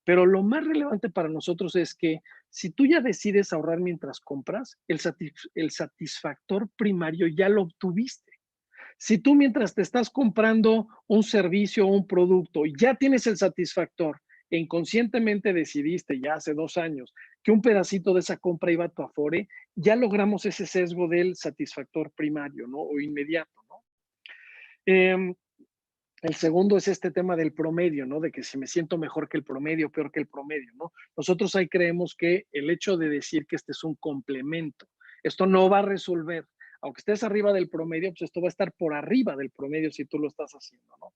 pero lo más relevante para nosotros es que si tú ya decides ahorrar mientras compras, el satisfactor primario ya lo obtuviste. Si tú mientras te estás comprando un servicio o un producto y ya tienes el satisfactor e inconscientemente decidiste ya hace 2 años que un pedacito de esa compra iba a tu Afore, ya logramos ese sesgo del satisfactor primario, ¿no? O inmediato, ¿no? El segundo es este tema del promedio, ¿no? De que si me siento mejor que el promedio, peor que el promedio, ¿no? Nosotros ahí creemos que el hecho de decir que este es un complemento, esto no va a resolver, aunque estés arriba del promedio, pues esto va a estar por arriba del promedio si tú lo estás haciendo, ¿no?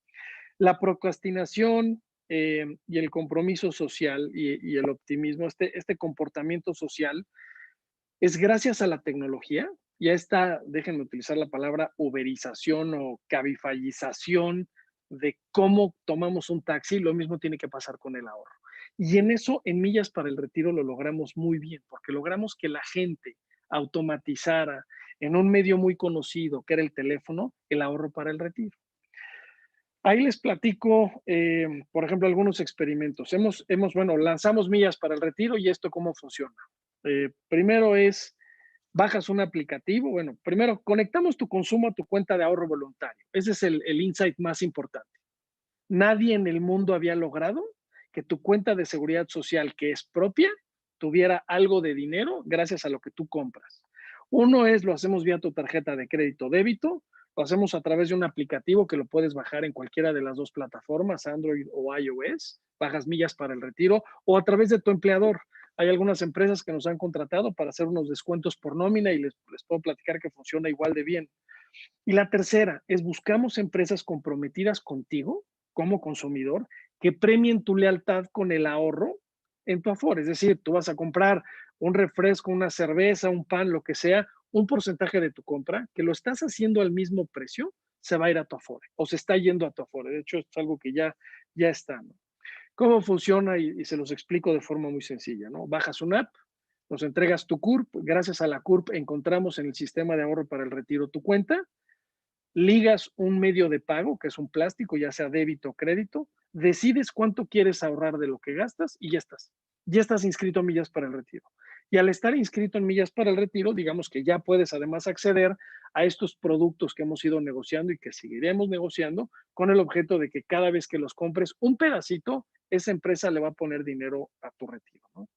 La procrastinación y el compromiso social y el optimismo, este comportamiento social, es gracias a la tecnología y a esta, déjenme utilizar la palabra uberización o cabifallización de cómo tomamos un taxi, lo mismo tiene que pasar con el ahorro. Y en eso, en Millas para el Retiro, lo logramos muy bien, porque logramos que la gente automatizara en un medio muy conocido, que era el teléfono, el ahorro para el retiro. Ahí les platico, por ejemplo, algunos experimentos. Bueno, lanzamos Millas para el Retiro y esto cómo funciona. Primero es, bajas un aplicativo. Bueno, primero conectamos tu consumo a tu cuenta de ahorro voluntario. Ese es el insight más importante. Nadie en el mundo había logrado que tu cuenta de seguridad social, que es propia, tuviera algo de dinero gracias a lo que tú compras. Uno es, lo hacemos vía tu tarjeta de crédito o débito, lo hacemos a través de un aplicativo que lo puedes bajar en cualquiera de las dos plataformas, Android o iOS, bajas Millas para el Retiro, o a través de tu empleador. Hay algunas empresas que nos han contratado para hacer unos descuentos por nómina y les puedo platicar que funciona igual de bien. Y la tercera es buscamos empresas comprometidas contigo como consumidor que premien tu lealtad con el ahorro en tu Afore. Es decir, tú vas a comprar un refresco, una cerveza, un pan, lo que sea, un porcentaje de tu compra, que lo estás haciendo al mismo precio, se va a ir a tu Afore o se está yendo a tu Afore. De hecho, es algo que ya está, ¿no? ¿Cómo funciona? Y se los explico de forma muy sencilla, ¿no? Bajas una app, nos entregas tu CURP, gracias a la CURP encontramos en el sistema de ahorro para el retiro tu cuenta, ligas un medio de pago, que es un plástico, ya sea débito o crédito, decides cuánto quieres ahorrar de lo que gastas y ya estás. Ya estás inscrito a Millas para el Retiro. Y al estar inscrito en Millas para el Retiro, digamos que ya puedes además acceder a estos productos que hemos ido negociando y que seguiremos negociando con el objeto de que cada vez que los compres un pedacito, esa empresa le va a poner dinero a tu retiro, ¿no?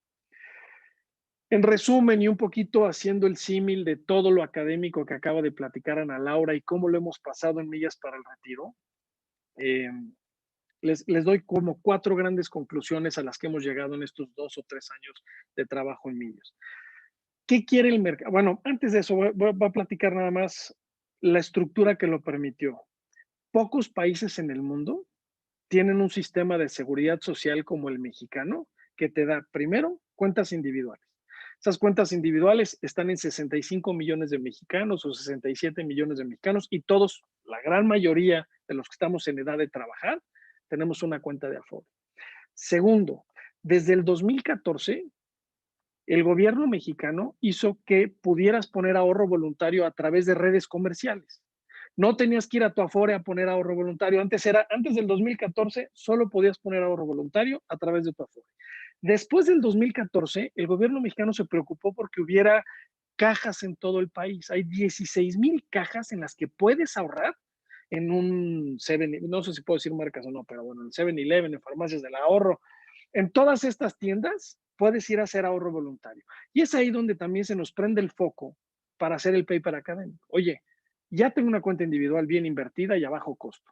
En resumen, y un poquito haciendo el símil de todo lo académico que acaba de platicar Ana Laura y cómo lo hemos pasado en Millas para el Retiro, eh, les doy como 4 grandes conclusiones a las que hemos llegado en estos 2 o 3 años de trabajo en Millas. ¿Qué quiere el mercado? Bueno, antes de eso, voy a platicar nada más la estructura que lo permitió. Pocos países en el mundo tienen un sistema de seguridad social como el mexicano, que te da, primero, cuentas individuales. Esas cuentas individuales están en 65 millones de mexicanos o 67 millones de mexicanos y todos, la gran mayoría de los que estamos en edad de trabajar, tenemos una cuenta de Afore. Segundo, desde el 2014, el gobierno mexicano hizo que pudieras poner ahorro voluntario a través de redes comerciales. No tenías que ir a tu Afore a poner ahorro voluntario. Antes del 2014, solo podías poner ahorro voluntario a través de tu Afore. Después del 2014, el gobierno mexicano se preocupó porque hubiera cajas en todo el país. Hay 16,000 cajas en las que puedes ahorrar en un 7, no sé si puedo decir marcas o no, pero bueno, en 7-Eleven, en farmacias del ahorro, en todas estas tiendas puedes ir a hacer ahorro voluntario. Y es ahí donde también se nos prende el foco para hacer el paper académico. Oye, ya tengo una cuenta individual bien invertida y a bajo costo.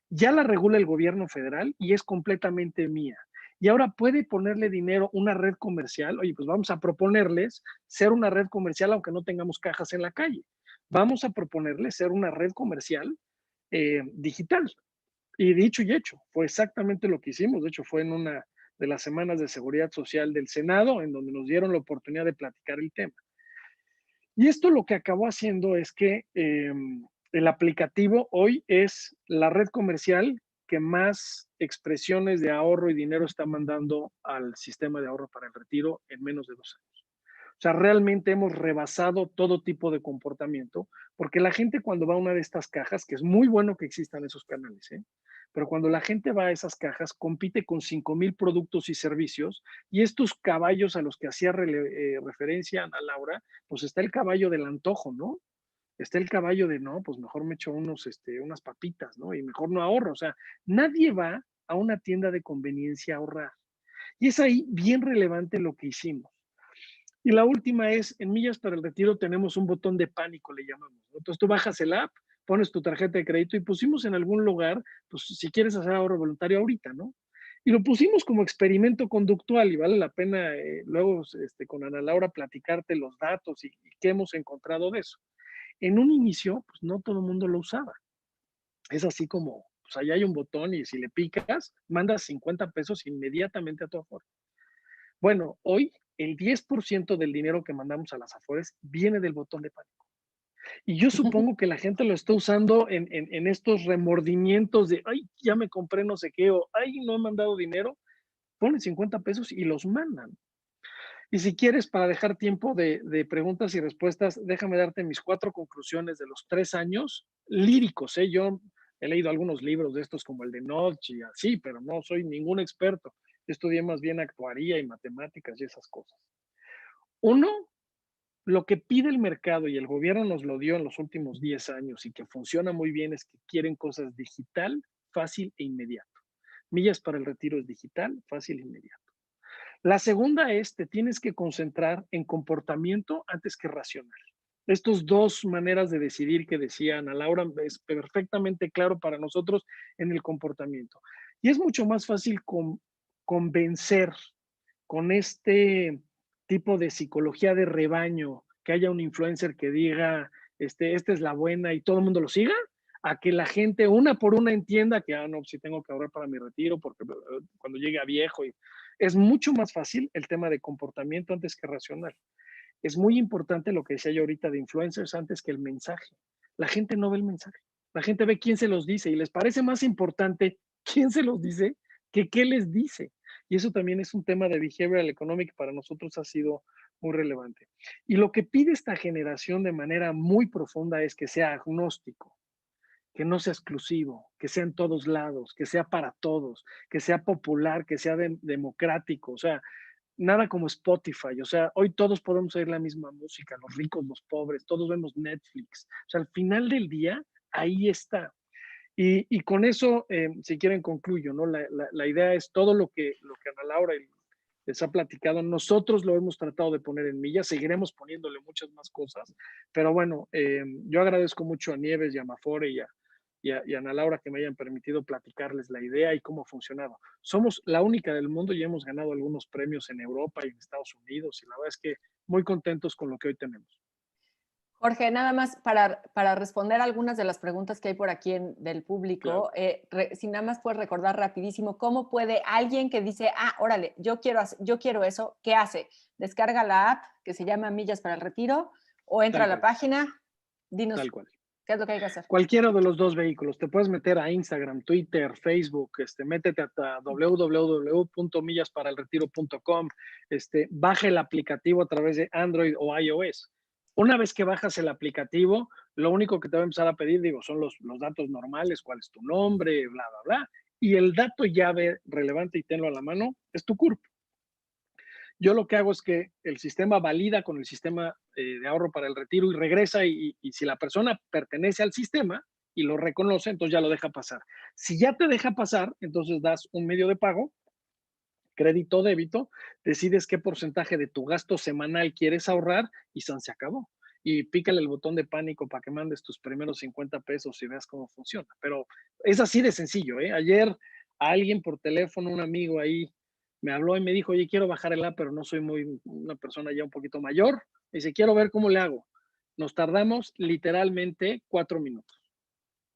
Ya la regula el gobierno federal y es completamente mía. Y ahora puede ponerle dinero una red comercial. Oye, pues vamos a proponerles ser una red comercial aunque no tengamos cajas en la calle. Vamos a proponerles ser una red comercial digital. Y dicho y hecho, fue exactamente lo que hicimos. De hecho, fue en una de las semanas de seguridad social del Senado, en donde nos dieron la oportunidad de platicar el tema. Y esto lo que acabó haciendo es que el aplicativo hoy es la red comercial que más expresiones de ahorro y dinero está mandando al sistema de ahorro para el retiro en menos de 2 años. O sea, realmente hemos rebasado todo tipo de comportamiento, porque la gente cuando va a una de estas cajas, que es muy bueno que existan esos canales, ¿eh? Pero cuando la gente va a esas cajas, compite con 5,000 productos y servicios, y estos caballos a los que hacía referencia Ana Laura, pues está el caballo del antojo, ¿no? Está el caballo de, no, pues mejor me echo unas papitas, ¿no? Y mejor no ahorro. O sea, nadie va a una tienda de conveniencia a ahorrar. Y es ahí bien relevante lo que hicimos. Y la última es, en Millas para el Retiro tenemos un botón de pánico, le llamamos, ¿no? Entonces tú bajas el app, pones tu tarjeta de crédito y pusimos en algún lugar, pues si quieres hacer ahorro voluntario ahorita, ¿no? Y lo pusimos como experimento conductual y vale la pena luego con Ana Laura platicarte los datos y qué hemos encontrado de eso. En un inicio, pues no todo el mundo lo usaba. Es así como, pues allá hay un botón y si le picas, mandas 50 pesos inmediatamente a tu Afore. Bueno, hoy el 10% del dinero que mandamos a las Afores viene del botón de pánico. Y yo supongo que la gente lo está usando en estos remordimientos de, ay, ya me compré no sé qué, o ay, no he mandado dinero. Ponen 50 pesos y los mandan. Y si quieres, para dejar tiempo de preguntas y respuestas, déjame darte mis 4 conclusiones de los 3 años líricos. Yo he leído algunos libros de estos como el de Notch y así, pero no soy ningún experto. Estudié más bien actuaría y matemáticas y esas cosas. Uno, lo que pide el mercado y el gobierno nos lo dio en los últimos 10 años y que funciona muy bien es que quieren cosas digital, fácil e inmediato. Millas para el Retiro es digital, fácil e inmediato. La segunda es, te tienes que concentrar en comportamiento antes que racional. Estos 2 maneras de decidir que decía Ana Laura es perfectamente claro para nosotros en el comportamiento. Y es mucho más fácil convencer con este tipo de psicología de rebaño, que haya un influencer que diga, esta es la buena y todo el mundo lo siga, a que la gente una por una entienda que, no, si tengo que ahorrar para mi retiro, porque cuando llegue a viejo, es mucho más fácil el tema de comportamiento antes que racional. Es muy importante lo que decía yo ahorita de influencers antes que el mensaje. La gente no ve el mensaje, la gente ve quién se los dice y les parece más importante quién se los dice que qué les dice. Y eso también es un tema de behavioral economic para nosotros ha sido muy relevante. Y lo que pide esta generación de manera muy profunda es que sea agnóstico, que no sea exclusivo, que sea en todos lados, que sea para todos, que sea popular, que sea democrático, o sea, nada como Spotify, o sea, hoy todos podemos oír la misma música, los ricos, los pobres, todos vemos Netflix, o sea, al final del día, ahí está. Y con eso, si quieren, concluyo, ¿no? La idea es todo lo que Ana Laura y les ha platicado. Nosotros lo hemos tratado de poner en millas, seguiremos poniéndole muchas más cosas, pero bueno, yo agradezco mucho a Nieves y a Mafore y a Ana Laura que me hayan permitido platicarles la idea y cómo ha funcionado. Somos la única del mundo y hemos ganado algunos premios en Europa y en Estados Unidos, y la verdad es que muy contentos con lo que hoy tenemos. Jorge, nada más para responder algunas de las preguntas que hay por aquí del público, Claro. si nada más puedes recordar rapidísimo, ¿cómo puede alguien que dice, órale, yo quiero eso, qué hace? ¿Descarga la app que se llama Millas para el Retiro o entra a Tal la cual, página? Dinos, tal cual. ¿qué es lo que hay que hacer? Cualquiera de los dos vehículos. Te puedes meter a Instagram, Twitter, Facebook, métete a www.millasparalretiro.com, baja el aplicativo a través de Android o iOS. Una vez que bajas el aplicativo, lo único que te va a empezar a pedir, son los datos normales, cuál es tu nombre, bla, bla, bla. Y el dato llave relevante, y tenlo a la mano, es tu CURP. Yo lo que hago es que el sistema valida con el sistema de ahorro para el retiro y regresa y si la persona pertenece al sistema y lo reconoce, entonces ya lo deja pasar. Si ya te deja pasar, entonces das un medio de pago, crédito o débito, decides qué porcentaje de tu gasto semanal quieres ahorrar y se acabó. Y pícale el botón de pánico para que mandes tus primeros 50 pesos y veas cómo funciona. Pero es así de sencillo, ¿eh? Ayer a alguien por teléfono, un amigo ahí, me habló y me dijo, oye, quiero bajar el app, pero no soy una persona ya un poquito mayor. Dice, quiero ver cómo le hago. Nos tardamos literalmente 4 minutos.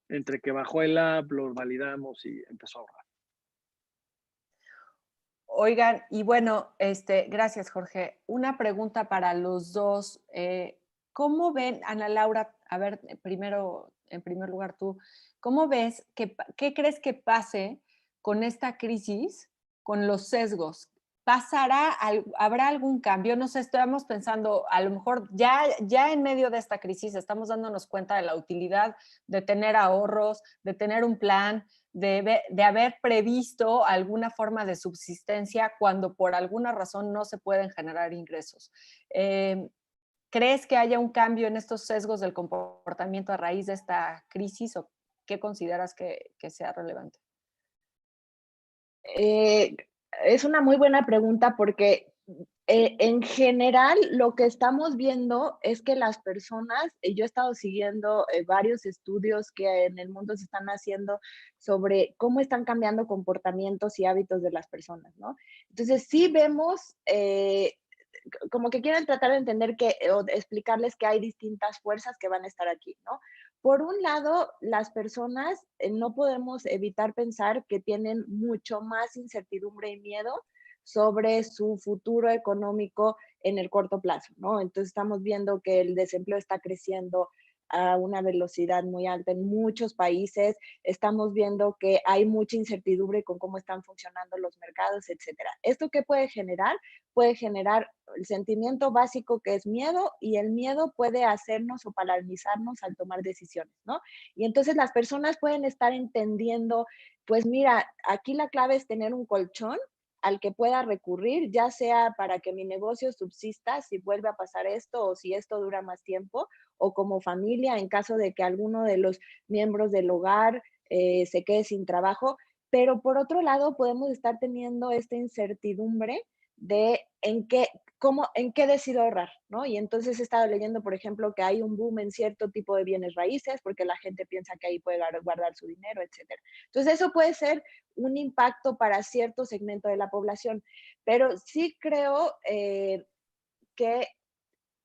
Entre que bajó el app, lo validamos y empezó a ahorrar. Oigan, y bueno, gracias, Jorge. Una pregunta para los dos. ¿Cómo ven, Ana Laura? A ver, primero, en primer lugar tú, ¿cómo ves, qué crees que pase con esta crisis, con los sesgos? ¿Habrá algún cambio? No sé, estamos pensando, a lo mejor ya en medio de esta crisis estamos dándonos cuenta de la utilidad de tener ahorros, de tener un plan, de haber previsto alguna forma de subsistencia cuando por alguna razón no se pueden generar ingresos. ¿Crees que haya un cambio en estos sesgos del comportamiento a raíz de esta crisis o qué consideras que sea relevante? Es una muy buena pregunta porque en general lo que estamos viendo es que las personas, yo he estado siguiendo varios estudios que en el mundo se están haciendo sobre cómo están cambiando comportamientos y hábitos de las personas, ¿no? Entonces sí vemos como que quieren tratar de entender o de explicarles que hay distintas fuerzas que van a estar aquí, ¿no? Por un lado, las personas no podemos evitar pensar que tienen mucho más incertidumbre y miedo sobre su futuro económico en el corto plazo, ¿no? Entonces estamos viendo que el desempleo está creciendo a una velocidad muy alta en muchos países, estamos viendo que hay mucha incertidumbre con cómo están funcionando los mercados, etcétera. ¿Esto qué puede generar? Puede generar el sentimiento básico que es miedo y el miedo puede hacernos o paralizarnos al tomar decisiones, ¿no? Y entonces las personas pueden estar entendiendo, pues mira, aquí la clave es tener un colchón al que pueda recurrir, ya sea para que mi negocio subsista si vuelve a pasar esto o si esto dura más tiempo, o como familia en caso de que alguno de los miembros del hogar se quede sin trabajo. Pero por otro lado, podemos estar teniendo esta incertidumbre de en qué decido ahorrar, ¿no? Y entonces he estado leyendo, por ejemplo, que hay un boom en cierto tipo de bienes raíces porque la gente piensa que ahí puede guardar su dinero, etcétera. Entonces eso puede ser un impacto para cierto segmento de la población, pero sí creo que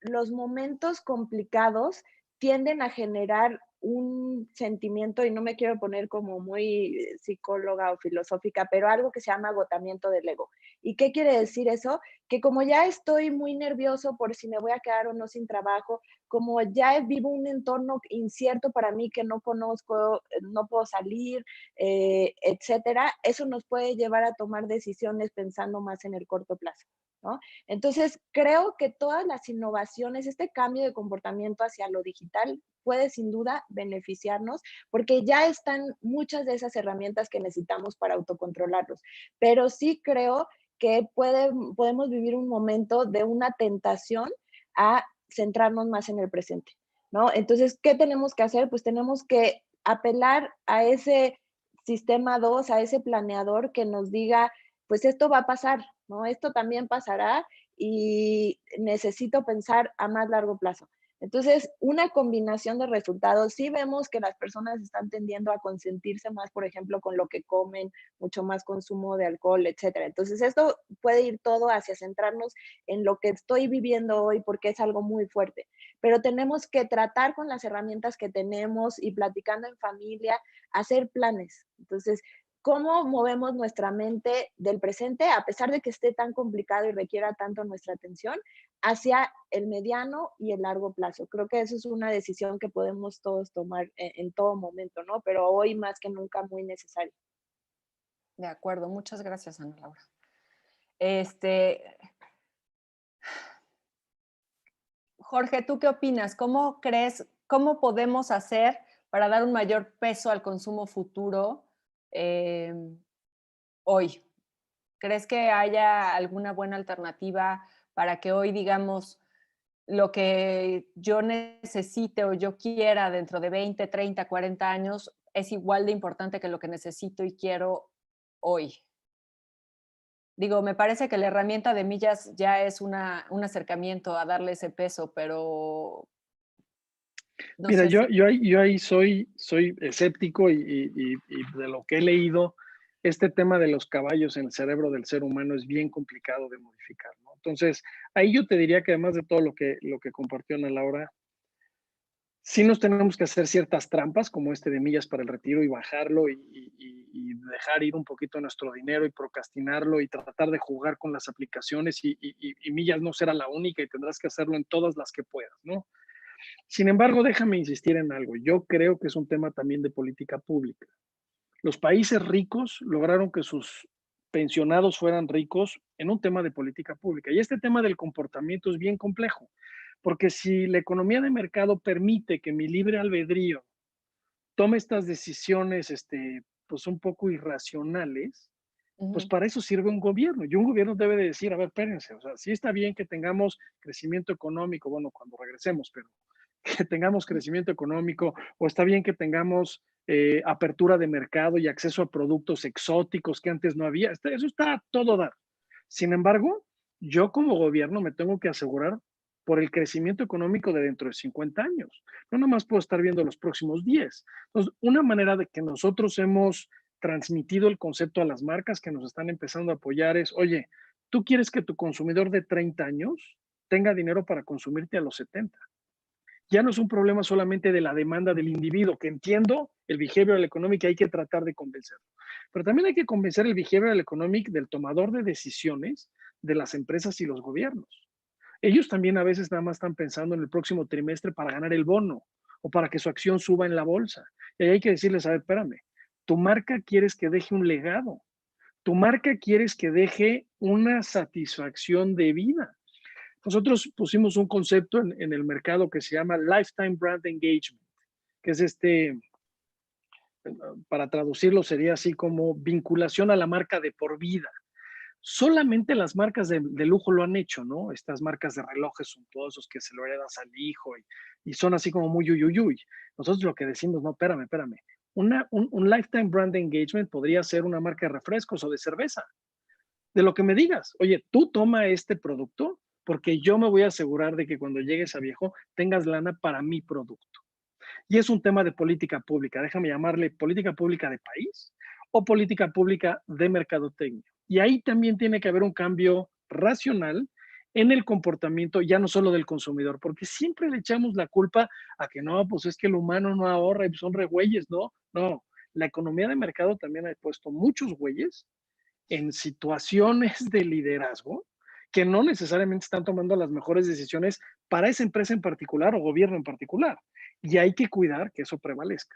los momentos complicados tienden a generar un sentimiento, y no me quiero poner como muy psicóloga o filosófica, pero algo que se llama agotamiento del ego. ¿Y qué quiere decir eso? Que como ya estoy muy nervioso por si me voy a quedar o no sin trabajo, como ya vivo un entorno incierto para mí que no conozco, no puedo salir, etcétera, eso nos puede llevar a tomar decisiones pensando más en el corto plazo, ¿no? Entonces, creo que todas las innovaciones, este cambio de comportamiento hacia lo digital puede sin duda beneficiarnos porque ya están muchas de esas herramientas que necesitamos para autocontrolarlos. Pero sí creo que podemos vivir un momento de una tentación a centrarnos más en el presente, ¿no? Entonces, ¿qué tenemos que hacer? Pues tenemos que apelar a ese sistema 2, a ese planeador que nos diga pues esto va a pasar, ¿no? Esto también pasará y necesito pensar a más largo plazo. Entonces, una combinación de resultados, sí vemos que las personas están tendiendo a consentirse más, por ejemplo, con lo que comen, mucho más consumo de alcohol, etcétera. Entonces, esto puede ir todo hacia centrarnos en lo que estoy viviendo hoy porque es algo muy fuerte, pero tenemos que tratar con las herramientas que tenemos y platicando en familia, hacer planes. Entonces, ¿cómo movemos nuestra mente del presente, a pesar de que esté tan complicado y requiera tanto nuestra atención, hacia el mediano y el largo plazo? Creo que eso es una decisión que podemos todos tomar en todo momento, ¿no? Pero hoy más que nunca muy necesario. De acuerdo, muchas gracias, Ana Laura. Este, Jorge, ¿tú qué opinas? ¿Cómo crees, cómo podemos hacer para dar un mayor peso al consumo futuro eh, hoy? ¿Crees que haya alguna buena alternativa para que hoy, digamos, lo que yo necesite o yo quiera dentro de 20, 30, 40 años es igual de importante que lo que necesito y quiero hoy? Digo, me parece que la herramienta de millas ya es un acercamiento a darle ese peso, pero no Mira, sé si... yo ahí soy escéptico y de lo que he leído, este tema de los caballos en el cerebro del ser humano es bien complicado de modificar, ¿no? Entonces, ahí yo te diría que además de todo lo que compartió Ana Laura, sí nos tenemos que hacer ciertas trampas, como este de millas para el retiro y bajarlo y dejar ir un poquito nuestro dinero y procrastinarlo y tratar de jugar con las aplicaciones y millas no será la única y tendrás que hacerlo en todas las que puedas, ¿no? Sin embargo, déjame insistir en algo. Yo creo que es un tema también de política pública. Los países ricos lograron que sus pensionados fueran ricos en un tema de política pública. Y este tema del comportamiento es bien complejo, porque si la economía de mercado permite que mi libre albedrío tome estas decisiones, pues un poco irracionales, pues Ujú. para eso sirve un gobierno. Y un gobierno debe de decir, a ver, espérense, o sea, sí está bien que tengamos crecimiento económico, bueno, cuando regresemos, pero que tengamos crecimiento económico, o está bien que tengamos apertura de mercado y acceso a productos exóticos que antes no había. Eso está a todo dar. Sin embargo, yo como gobierno me tengo que asegurar por el crecimiento económico de dentro de 50 años. No nomás puedo estar viendo los próximos 10. Entonces, una manera de que nosotros hemos transmitido el concepto a las marcas que nos están empezando a apoyar es, oye, ¿tú quieres que tu consumidor de 30 años tenga dinero para consumirte a los 70? Ya no es un problema solamente de la demanda del individuo, que entiendo el behavioral economic hay que tratar de convencerlo, pero también hay que convencer el behavioral economic del tomador de decisiones de las empresas y los gobiernos. Ellos también a veces nada más están pensando en el próximo trimestre para ganar el bono o para que su acción suba en la bolsa. Y ahí hay que decirles, a ver, espérame, tu marca quieres que deje un legado, tu marca quieres que deje una satisfacción de vida. Nosotros pusimos un concepto en el mercado que se llama Lifetime Brand Engagement, que es para traducirlo sería así como vinculación a la marca de por vida. Solamente las marcas de lujo lo han hecho, ¿no? Estas marcas de relojes suntuosos que se lo heredas al hijo y son así como muy uyuyuy. Nosotros lo que decimos, no, espérame. Un lifetime brand engagement podría ser una marca de refrescos o de cerveza. De lo que me digas, oye, tú toma este producto porque yo me voy a asegurar de que cuando llegues a viejo tengas lana para mi producto. Y es un tema de política pública, déjame llamarle política pública de país o política pública de mercadotecnia. Y ahí también tiene que haber un cambio racional en el comportamiento, ya no solo del consumidor, porque siempre le echamos la culpa a que no, pues es que el humano no ahorra y son re güeyes, ¿no? No, la economía de mercado también ha puesto muchos güeyes en situaciones de liderazgo que no necesariamente están tomando las mejores decisiones para esa empresa en particular o gobierno en particular. Y hay que cuidar que eso prevalezca.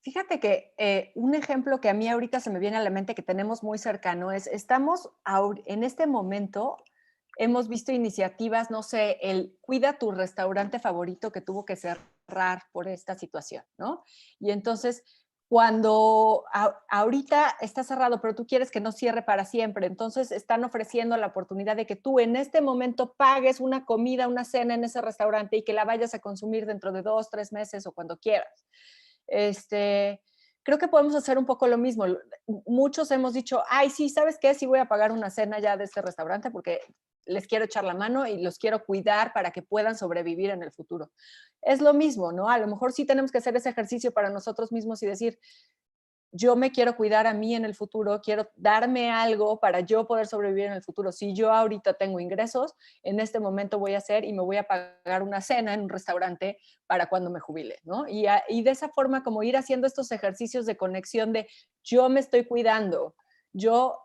Fíjate que un ejemplo que a mí ahorita se me viene a la mente que tenemos muy cercano es, en este momento, hemos visto iniciativas, no sé, el cuida tu restaurante favorito que tuvo que cerrar por esta situación, ¿no? Y entonces, cuando ahorita está cerrado, pero tú quieres que no cierre para siempre, entonces están ofreciendo la oportunidad de que tú en este momento pagues una comida, una cena en ese restaurante y que la vayas a consumir dentro de 2, 3 meses o cuando quieras. Este, creo que podemos hacer un poco lo mismo. Muchos hemos dicho, ay, sí, ¿sabes qué? Sí voy a pagar una cena ya de este restaurante porque les quiero echar la mano y los quiero cuidar para que puedan sobrevivir en el futuro. Es lo mismo, ¿no? A lo mejor sí tenemos que hacer ese ejercicio para nosotros mismos y decir, yo me quiero cuidar a mí en el futuro, quiero darme algo para yo poder sobrevivir en el futuro. Si yo ahorita tengo ingresos, en este momento voy a hacer y me voy a pagar una cena en un restaurante para cuando me jubile, ¿no? Y de esa forma como ir haciendo estos ejercicios de conexión de yo me estoy cuidando, yo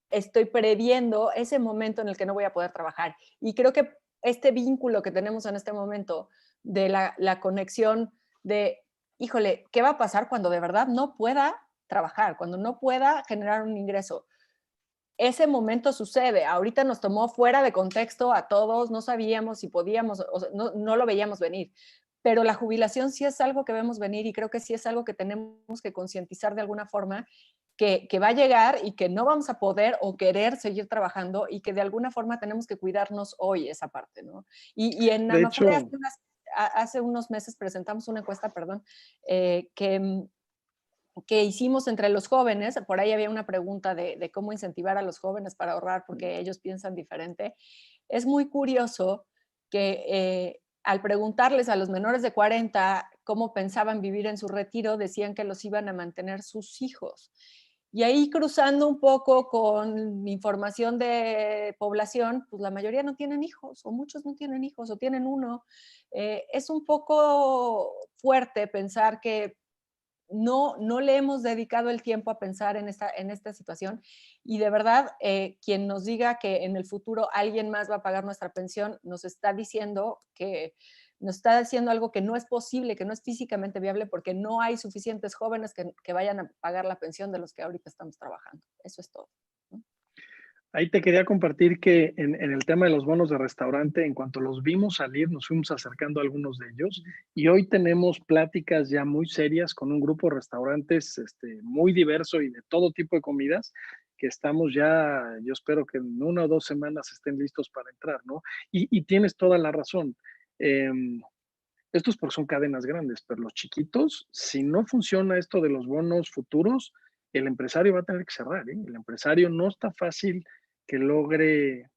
estoy previendo ese momento en el que no voy a poder trabajar. Y creo que este vínculo que tenemos en este momento de la conexión de, híjole, ¿qué va a pasar cuando de verdad no pueda trabajar, cuando no pueda generar un ingreso? Ese momento sucede. Ahorita nos tomó fuera de contexto a todos, no sabíamos si podíamos, o sea, no lo veíamos venir. Pero la jubilación sí es algo que vemos venir y creo que sí es algo que tenemos que concientizar de alguna forma, que va a llegar y que no vamos a poder o querer seguir trabajando y que de alguna forma tenemos que cuidarnos hoy esa parte, ¿no? Y en De Amafore hecho, hace unos meses presentamos una encuesta, perdón, que hicimos entre los jóvenes. Por ahí había una pregunta de cómo incentivar a los jóvenes para ahorrar porque ellos piensan diferente. Es muy curioso que al preguntarles a los menores de 40 cómo pensaban vivir en su retiro, decían que los iban a mantener sus hijos. Y ahí cruzando un poco con información de población, pues la mayoría no tienen hijos, o muchos no tienen hijos, o tienen uno. Es un poco fuerte pensar que no le hemos dedicado el tiempo a pensar en esta situación y de verdad, quien nos diga que en el futuro alguien más va a pagar nuestra pensión, nos está diciendo algo que no es posible, que no es físicamente viable porque no hay suficientes jóvenes que vayan a pagar la pensión de los que ahorita estamos trabajando. Eso es todo, ¿no? ahí te quería compartir que en el tema de los bonos de restaurante, en cuanto los vimos salir, nos fuimos acercando a algunos de ellos y hoy tenemos pláticas ya muy serias con un grupo de restaurantes muy diverso y de todo tipo de comidas que estamos ya, yo espero que en 1 o 2 semanas estén listos para entrar, ¿no? Y tienes toda la razón. Estos porque son cadenas grandes, pero los chiquitos, si no funciona esto de los bonos futuros, el empresario va a tener que cerrar, ¿eh? El empresario no está fácil que logre,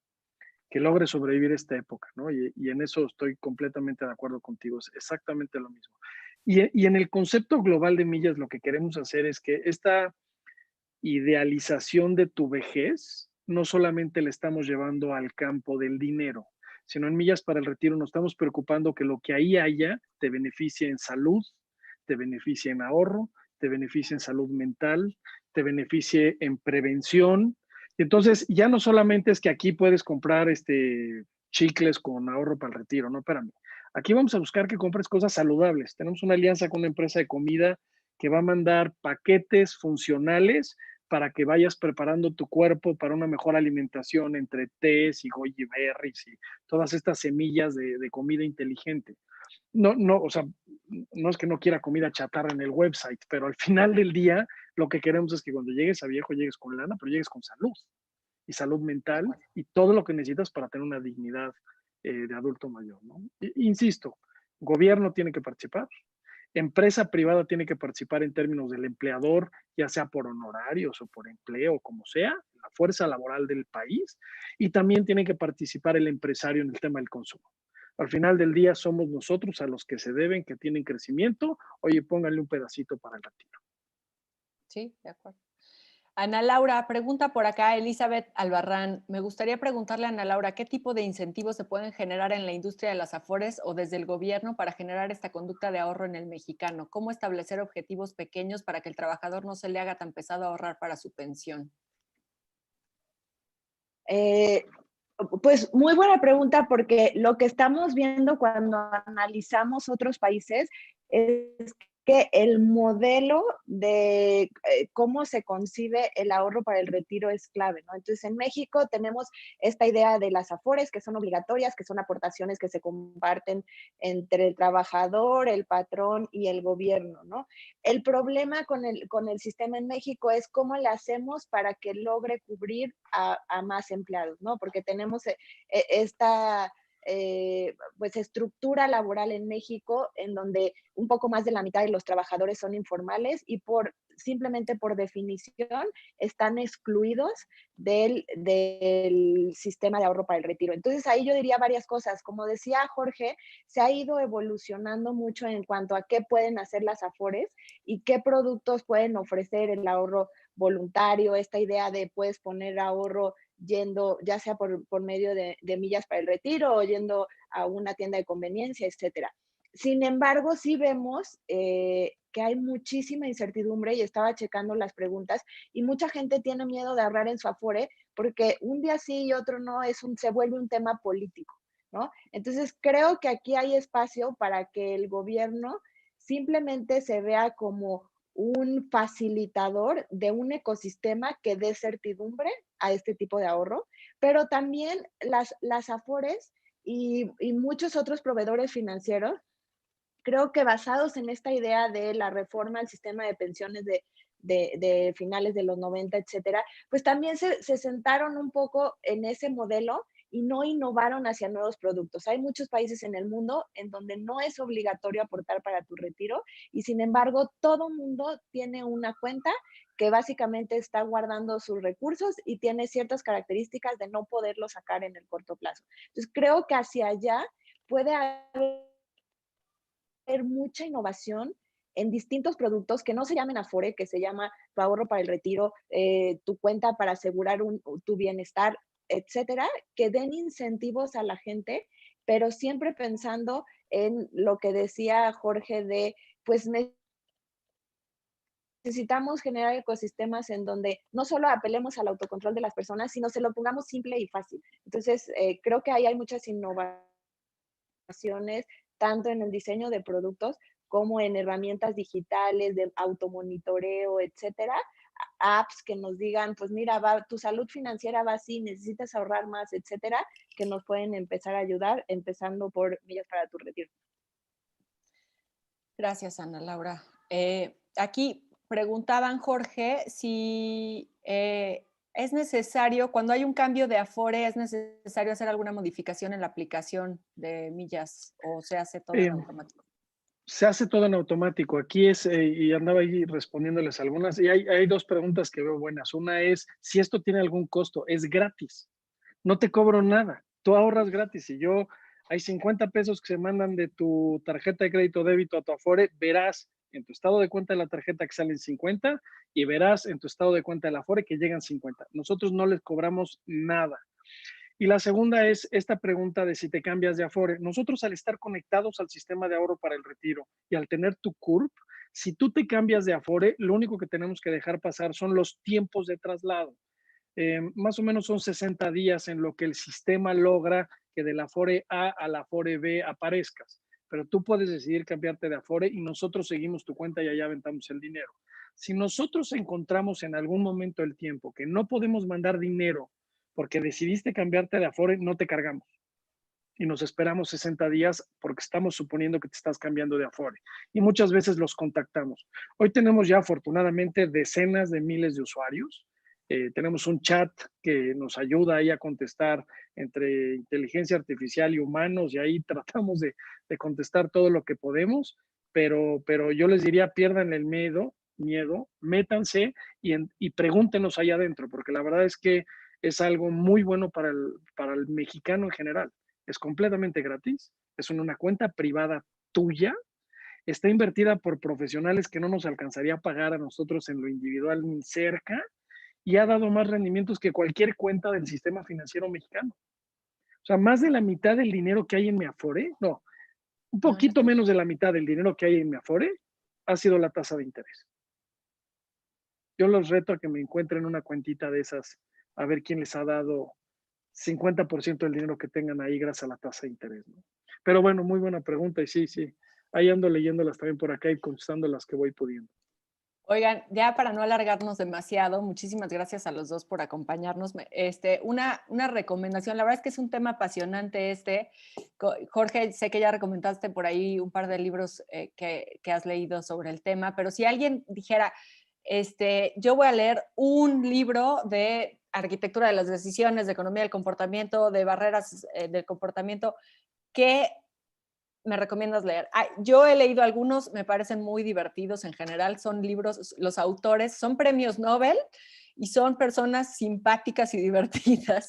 que logre sobrevivir esta época, ¿no? Y en eso estoy completamente de acuerdo contigo, es exactamente lo mismo. Y en el concepto global de millas, lo que queremos hacer es que esta idealización de tu vejez no solamente le estamos llevando al campo del dinero, sino en millas para el retiro nos estamos preocupando que lo que ahí haya te beneficie en salud, te beneficie en ahorro, te beneficie en salud mental, te beneficie en prevención. Y entonces ya no solamente es que aquí puedes comprar chicles con ahorro para el retiro, no, espérame. Aquí vamos a buscar que compres cosas saludables. Tenemos una alianza con una empresa de comida que va a mandar paquetes funcionales para que vayas preparando tu cuerpo para una mejor alimentación entre tés y goji berries y todas estas semillas de comida inteligente. No, o sea, no es que no quiera comida chatarra en el website, pero al final del día lo que queremos es que cuando llegues a viejo llegues con lana, pero llegues con salud y salud De mental acuerdo. y todo lo que necesitas para tener una dignidad de adulto mayor, ¿no? Insisto, gobierno tiene que participar, empresa privada tiene que participar en términos del empleador, ya sea por honorarios o por empleo, como sea, la fuerza laboral del país, y también tiene que participar el empresario en el tema del consumo. Al final del día somos nosotros a los que se deben, que tienen crecimiento. Oye, pónganle un pedacito para el retiro. Sí, de acuerdo. Ana Laura, pregunta por acá Elizabeth Albarrán. Me gustaría preguntarle a Ana Laura, ¿qué tipo de incentivos se pueden generar en la industria de las afores o desde el gobierno para generar esta conducta de ahorro en el mexicano? ¿Cómo establecer objetivos pequeños para que el trabajador no se le haga tan pesado ahorrar para su pensión? Eh, pues muy buena pregunta porque lo que estamos viendo cuando analizamos otros países es que el modelo de cómo se concibe el ahorro para el retiro es clave, ¿no? Entonces, en México tenemos esta idea de las afores que son obligatorias, que son aportaciones que se comparten entre el trabajador, el patrón y el gobierno, ¿no? El problema con el sistema en México es cómo le hacemos para que logre cubrir a más empleados, ¿no? Porque tenemos esta pues estructura laboral en México en donde un poco más de la mitad de los trabajadores son informales y simplemente por definición están excluidos del sistema de ahorro para el retiro. Entonces ahí yo diría varias cosas. Como decía Jorge, se ha ido evolucionando mucho en cuanto a qué pueden hacer las Afores y qué productos pueden ofrecer el ahorro voluntario, esta idea de puedes poner ahorro yendo, ya sea por medio de millas para el retiro o yendo a una tienda de conveniencia, etcétera. Sin embargo, sí vemos que hay muchísima incertidumbre y estaba checando las preguntas y mucha gente tiene miedo de ahorrar en su Afore porque un día sí y otro no se vuelve un tema político, ¿no? Entonces, creo que aquí hay espacio para que el gobierno simplemente se vea como un facilitador de un ecosistema que dé certidumbre a este tipo de ahorro, pero también las Afores y muchos otros proveedores financieros, creo que basados en esta idea de la reforma al sistema de pensiones de finales de los 90, etcétera, pues también se sentaron un poco en ese modelo y no innovaron hacia nuevos productos. Hay muchos países en el mundo en donde no es obligatorio aportar para tu retiro y sin embargo todo mundo tiene una cuenta que básicamente está guardando sus recursos y tiene ciertas características de no poderlo sacar en el corto plazo. Entonces creo que hacia allá puede haber mucha innovación en distintos productos que no se llamen Afore, que se llama tu ahorro para el retiro, tu cuenta para asegurar tu bienestar, etcétera, que den incentivos a la gente, pero siempre pensando en lo que decía Jorge de, pues necesitamos generar ecosistemas en donde no solo apelemos al autocontrol de las personas, sino se lo pongamos simple y fácil. Entonces, creo que ahí hay muchas innovaciones tanto en el diseño de productos como en herramientas digitales de automonitoreo, etcétera, apps que nos digan, pues mira, tu salud financiera va así, necesitas ahorrar más, etcétera, que nos pueden empezar a ayudar, empezando por millas para tu retiro. Gracias, Ana Laura. Aquí preguntaban, Jorge, si es necesario, cuando hay un cambio de Afore, ¿es necesario hacer alguna modificación en la aplicación de millas o se hace todo en automático? Se hace todo en automático. Aquí y andaba ahí respondiéndoles algunas, y hay dos preguntas que veo buenas. Una es, si esto tiene algún costo, es gratis, no te cobro nada, tú ahorras gratis. Y hay 50 pesos que se mandan de tu tarjeta de crédito o débito a tu Afore, verás en tu estado de cuenta de la tarjeta que salen 50 y verás en tu estado de cuenta de la Afore que llegan 50. Nosotros no les cobramos nada. Y la segunda es esta pregunta de si te cambias de Afore. Nosotros, al estar conectados al sistema de ahorro para el retiro y al tener tu CURP, si tú te cambias de Afore, lo único que tenemos que dejar pasar son los tiempos de traslado. Más o menos son 60 días en lo que el sistema logra que de la Afore A a la Afore B aparezcas. Pero tú puedes decidir cambiarte de Afore y nosotros seguimos tu cuenta y allá aventamos el dinero. Si nosotros encontramos en algún momento del tiempo que no podemos mandar dinero porque decidiste cambiarte de Afore, no te cargamos. Y nos esperamos 60 días porque estamos suponiendo que te estás cambiando de Afore. Y muchas veces los contactamos. Hoy tenemos ya afortunadamente decenas de miles de usuarios. Tenemos un chat que nos ayuda ahí a contestar entre inteligencia artificial y humanos y ahí tratamos de contestar todo lo que podemos, pero yo les diría pierdan el miedo, métanse y pregúntenos ahí adentro, porque la verdad es que es algo muy bueno para el mexicano en general. Es completamente gratis, es una cuenta privada tuya, está invertida por profesionales que no nos alcanzaría a pagar a nosotros en lo individual ni cerca y ha dado más rendimientos que cualquier cuenta del sistema financiero mexicano. O sea, más de la mitad del dinero que hay en mi Afore, no, un poquito menos de la mitad del dinero que hay en mi Afore ha sido la tasa de interés. Yo los reto a que me encuentren una cuentita de esas, a ver quién les ha dado 50% del dinero que tengan ahí gracias a la tasa de interés, ¿no? Pero bueno, muy buena pregunta y sí, ahí ando leyéndolas también por acá y contestando las que voy pudiendo. Oigan, ya para no alargarnos demasiado, muchísimas gracias a los dos por acompañarnos. Una recomendación, la verdad es que es un tema apasionante Jorge, sé que ya recomendaste por ahí un par de libros que has leído sobre el tema, pero si alguien dijera, yo voy a leer un libro de arquitectura de las decisiones, de economía del comportamiento, de barreras del comportamiento. ¿Qué me recomiendas leer? Yo he leído algunos, me parecen muy divertidos en general. Son libros, los autores son premios Nobel y son personas simpáticas y divertidas.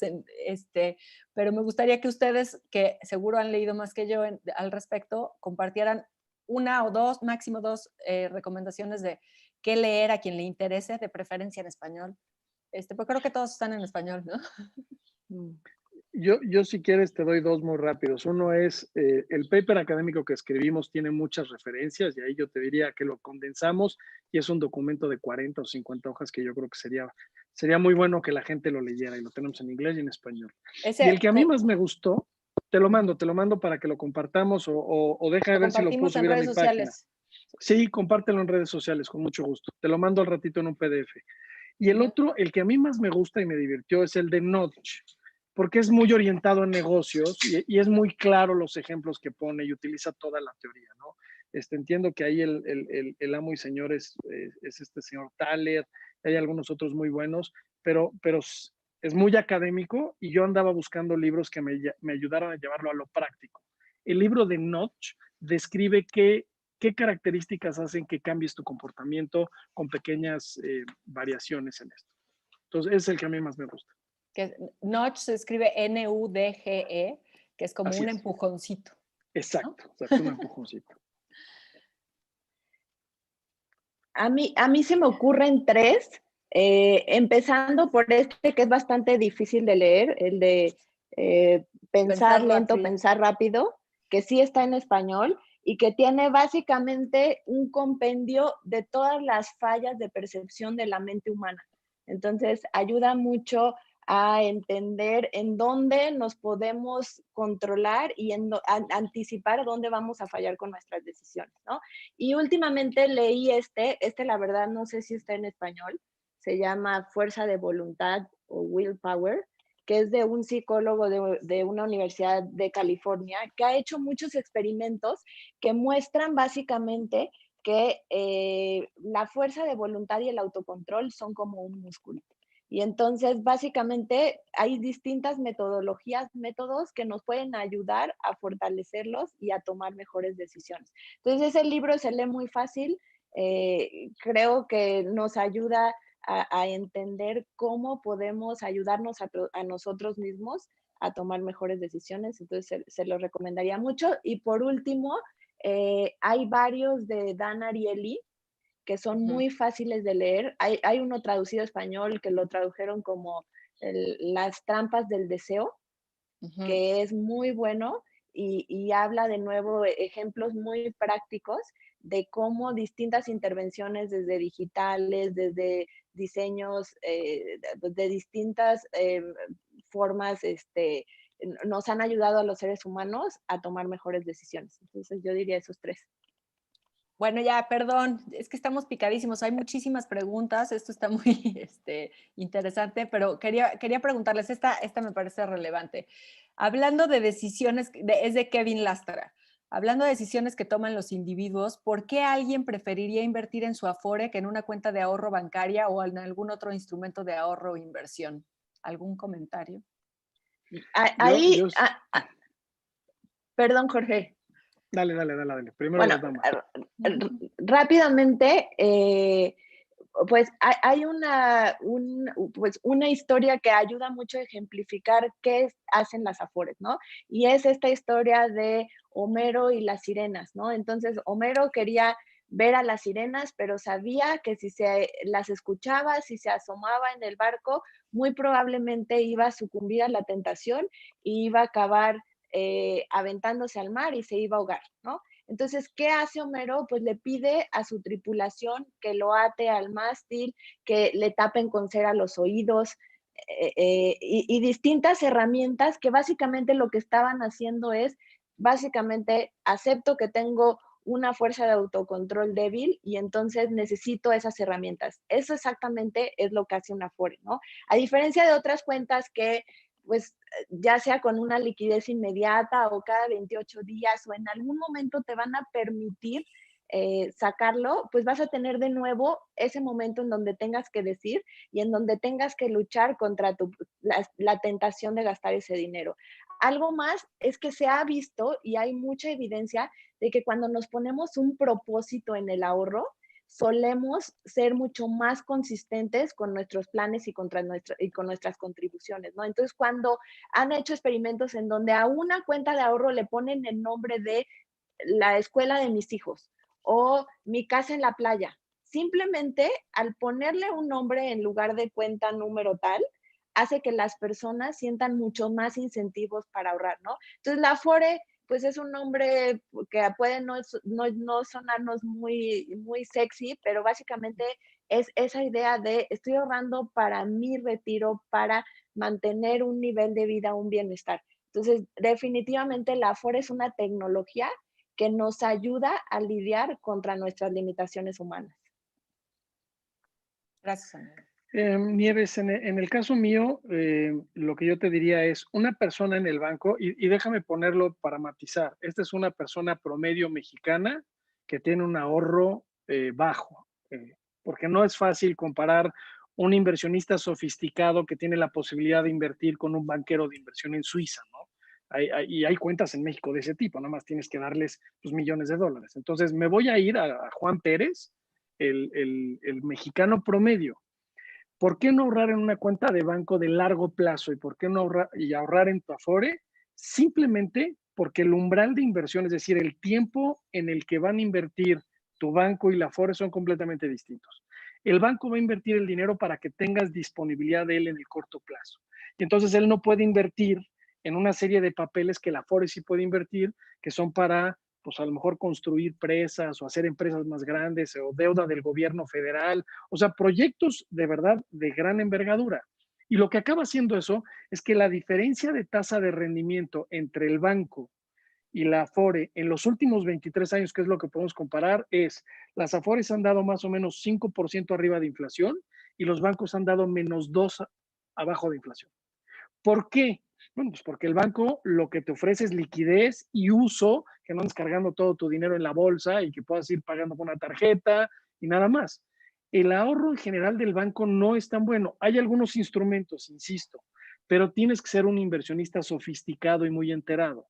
Pero me gustaría que ustedes, que seguro han leído más que yo al respecto, compartieran una o dos, máximo dos recomendaciones de qué leer a quien le interese, de preferencia en español. Pues creo que todos están en español, ¿no? Yo si quieres te doy dos muy rápidos. Uno es el paper académico que escribimos tiene muchas referencias y ahí yo te diría que lo condensamos y es un documento de 40 o 50 hojas que yo creo que sería muy bueno que la gente lo leyera y lo tenemos en inglés y en español. Y el que a mí más me gustó, te lo mando para que lo compartamos o deja de ver si lo puedo compartimos en subir a redes mi página. sociales. Sí, compártelo en redes sociales con mucho gusto. Te lo mando al ratito en un PDF. Y el otro, el que a mí más me gusta y me divirtió es el de Nudge, porque es muy orientado en negocios y es muy claro los ejemplos que pone y utiliza toda la teoría, ¿no? Entiendo que ahí el amo y señor es este señor Thaler, hay algunos otros muy buenos, pero es muy académico y yo andaba buscando libros que me ayudaran a llevarlo a lo práctico. El libro de Nudge describe qué características hacen que cambies tu comportamiento con pequeñas variaciones en esto. Entonces, es el que a mí más me gusta. Que nudge se escribe Nudge, que es como Así un es. empujoncito. Exacto, ¿no? exacto, un empujoncito. A mí se me ocurren tres, empezando por este que es bastante difícil de leer, el de pensar lento, rápido. pensar rápido, que sí está en español y que tiene básicamente un compendio de todas las fallas de percepción de la mente humana. Entonces, ayuda mucho a entender en dónde nos podemos controlar y anticipar dónde vamos a fallar con nuestras decisiones, ¿no? Y últimamente leí la verdad no sé si está en español, se llama Fuerza de Voluntad o Willpower, que es de un psicólogo de una universidad de California que ha hecho muchos experimentos que muestran básicamente que la fuerza de voluntad y el autocontrol son como un músculo. Y entonces, básicamente, hay distintas metodologías, métodos que nos pueden ayudar a fortalecerlos y a tomar mejores decisiones. Entonces, ese libro se lee muy fácil. Creo que nos ayuda a entender cómo podemos ayudarnos a nosotros mismos a tomar mejores decisiones. Entonces, se lo recomendaría mucho. Y por último, hay varios de Dan Ariely, que son muy fáciles de leer. Hay uno traducido a español que lo tradujeron como Las trampas del deseo, que es muy bueno y habla de nuevo ejemplos muy prácticos de cómo distintas intervenciones desde digitales, desde diseños de distintas formas, nos han ayudado a los seres humanos a tomar mejores decisiones. Entonces yo diría esos tres. Bueno, ya, perdón, es que estamos picadísimos, hay muchísimas preguntas, esto está muy interesante, pero quería preguntarles, esta me parece relevante. Hablando de decisiones, es de Kevin Lastra, hablando de decisiones que toman los individuos, ¿por qué alguien preferiría invertir en su Afore que en una cuenta de ahorro bancaria o en algún otro instrumento de ahorro o inversión? ¿Algún comentario? Perdón, Jorge. Dale. Primero las damas. Rápidamente, pues hay una historia que ayuda mucho a ejemplificar qué hacen las Afores, ¿no? Y es esta historia de Homero y las sirenas, ¿no? Entonces, Homero quería ver a las sirenas, pero sabía que si se las escuchaba, si se asomaba en el barco, muy probablemente iba a sucumbir a la tentación y iba a acabar aventándose al mar y se iba a ahogar, ¿no? Entonces, ¿qué hace Homero? Pues le pide a su tripulación que lo ate al mástil, que le tapen con cera los oídos y distintas herramientas que básicamente lo que estaban haciendo es, básicamente, acepto que tengo una fuerza de autocontrol débil y entonces necesito esas herramientas. Eso exactamente es lo que hace una Afore, ¿no? A diferencia de otras cuentas que pues ya sea con una liquidez inmediata o cada 28 días o en algún momento te van a permitir sacarlo, pues vas a tener de nuevo ese momento en donde tengas que decir y en donde tengas que luchar contra la tentación de gastar ese dinero. Algo más es que se ha visto y hay mucha evidencia de que cuando nos ponemos un propósito en el ahorro, solemos ser mucho más consistentes con nuestros planes y con nuestras contribuciones, ¿no? Entonces, cuando han hecho experimentos en donde a una cuenta de ahorro le ponen el nombre de la escuela de mis hijos o mi casa en la playa, simplemente al ponerle un nombre en lugar de cuenta número tal, hace que las personas sientan mucho más incentivos para ahorrar, ¿no? Entonces, la Afore pues es un nombre que puede no sonarnos muy sexy, pero básicamente es esa idea de estoy ahorrando para mi retiro, para mantener un nivel de vida, un bienestar. Entonces, definitivamente la Afore es una tecnología que nos ayuda a lidiar contra nuestras limitaciones humanas. Gracias, Ana. Nieves, en el caso mío, lo que yo te diría es una persona en el banco, y déjame ponerlo para matizar, esta es una persona promedio mexicana que tiene un ahorro bajo, porque no es fácil comparar un inversionista sofisticado que tiene la posibilidad de invertir con un banquero de inversión en Suiza, ¿no? Y hay cuentas en México de ese tipo, nada más tienes que darles pues, millones de dólares. Entonces me voy a ir a Juan Pérez, el mexicano promedio. ¿Por qué no ahorrar en una cuenta de banco de largo plazo? ¿Y por qué no ahorrar en tu Afore? Simplemente porque el umbral de inversión, es decir, el tiempo en el que van a invertir tu banco y la Afore son completamente distintos. El banco va a invertir el dinero para que tengas disponibilidad de él en el corto plazo. Y entonces él no puede invertir en una serie de papeles que la Afore sí puede invertir, que son para pues a lo mejor construir presas o hacer empresas más grandes o deuda del gobierno federal, o sea, proyectos de verdad de gran envergadura. Y lo que acaba haciendo eso es que la diferencia de tasa de rendimiento entre el banco y la Afore en los últimos 23 años, que es lo que podemos comparar, es las Afores han dado más o menos 5% arriba de inflación y los bancos han dado menos 2 abajo de inflación. ¿Por qué? Bueno, pues porque el banco lo que te ofrece es liquidez y uso, que no andes cargando todo tu dinero en la bolsa y que puedas ir pagando con una tarjeta y nada más. El ahorro en general del banco no es tan bueno. Hay algunos instrumentos, insisto, pero tienes que ser un inversionista sofisticado y muy enterado.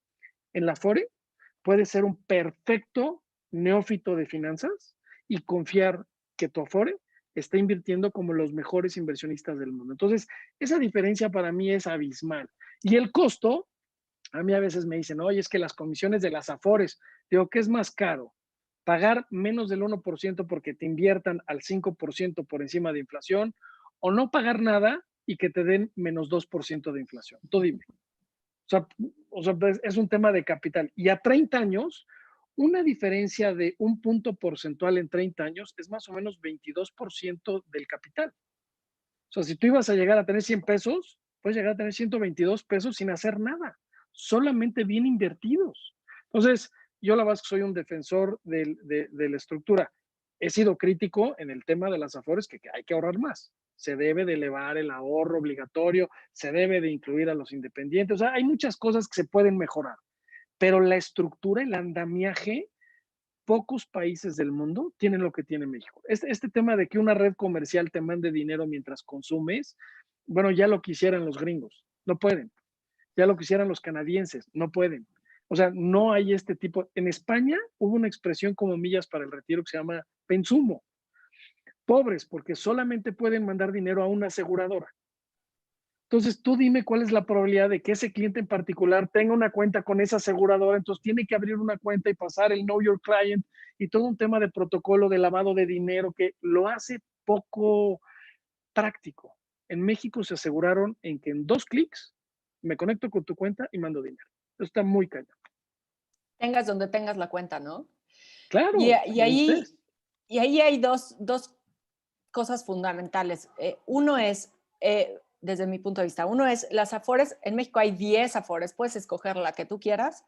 En la Afore puedes ser un perfecto neófito de finanzas y confiar que tu Afore está invirtiendo como los mejores inversionistas del mundo. Entonces, esa diferencia para mí es abismal. Y el costo, a mí a veces me dicen, oye, es que las comisiones de las Afores, digo, ¿qué es más caro? Pagar menos del 1% porque te inviertan al 5% por encima de inflación o no pagar nada y que te den menos 2% de inflación. Tú dime. O sea, es un tema de capital. Y a 30 años, una diferencia de un punto porcentual en 30 años es más o menos 22% del capital. O sea, si tú ibas a llegar a tener 100 pesos, puedes llegar a tener 122 pesos sin hacer nada, solamente bien invertidos. Entonces, yo la verdad es que soy un defensor de la estructura. He sido crítico en el tema de las Afores, que hay que ahorrar más. Se debe de elevar el ahorro obligatorio, se debe de incluir a los independientes. O sea, hay muchas cosas que se pueden mejorar, pero la estructura, el andamiaje, pocos países del mundo tienen lo que tiene México. Este tema de que una red comercial te mande dinero mientras consumes, bueno, ya lo quisieran los gringos, no pueden. Ya lo quisieran los canadienses, no pueden. O sea, no hay este tipo. En España hubo una expresión como millas para el retiro que se llama pensumo. Pobres, porque solamente pueden mandar dinero a una aseguradora. Entonces, tú dime cuál es la probabilidad de que ese cliente en particular tenga una cuenta con esa aseguradora, entonces tiene que abrir una cuenta y pasar el Know Your Client y todo un tema de protocolo de lavado de dinero que lo hace poco práctico. En México se aseguraron en que en 2 clics me conecto con tu cuenta y mando dinero. Eso está muy cañón. Tengas donde tengas la cuenta, ¿no? Y, Claro, y donde ahí, estés. y ahí hay dos cosas fundamentales. Uno es, desde mi punto de vista, uno es las Afores. En México hay 10 Afores, puedes escoger la que tú quieras,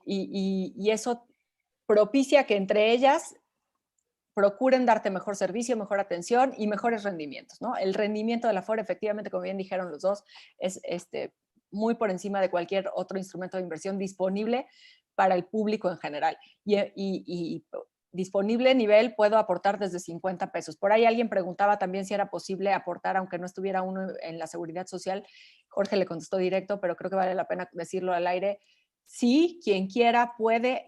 y eso propicia que entre ellas procuren darte mejor servicio, mejor atención y mejores rendimientos, ¿no? El rendimiento de la Afore, efectivamente, como bien dijeron los dos, es muy por encima de cualquier otro instrumento de inversión disponible para el público en general. Y disponible nivel puedo aportar desde 50 pesos. Por ahí alguien preguntaba también si era posible aportar aunque no estuviera uno en la seguridad social. Jorge le contestó directo, pero creo que vale la pena decirlo al aire. Sí, quien quiera puede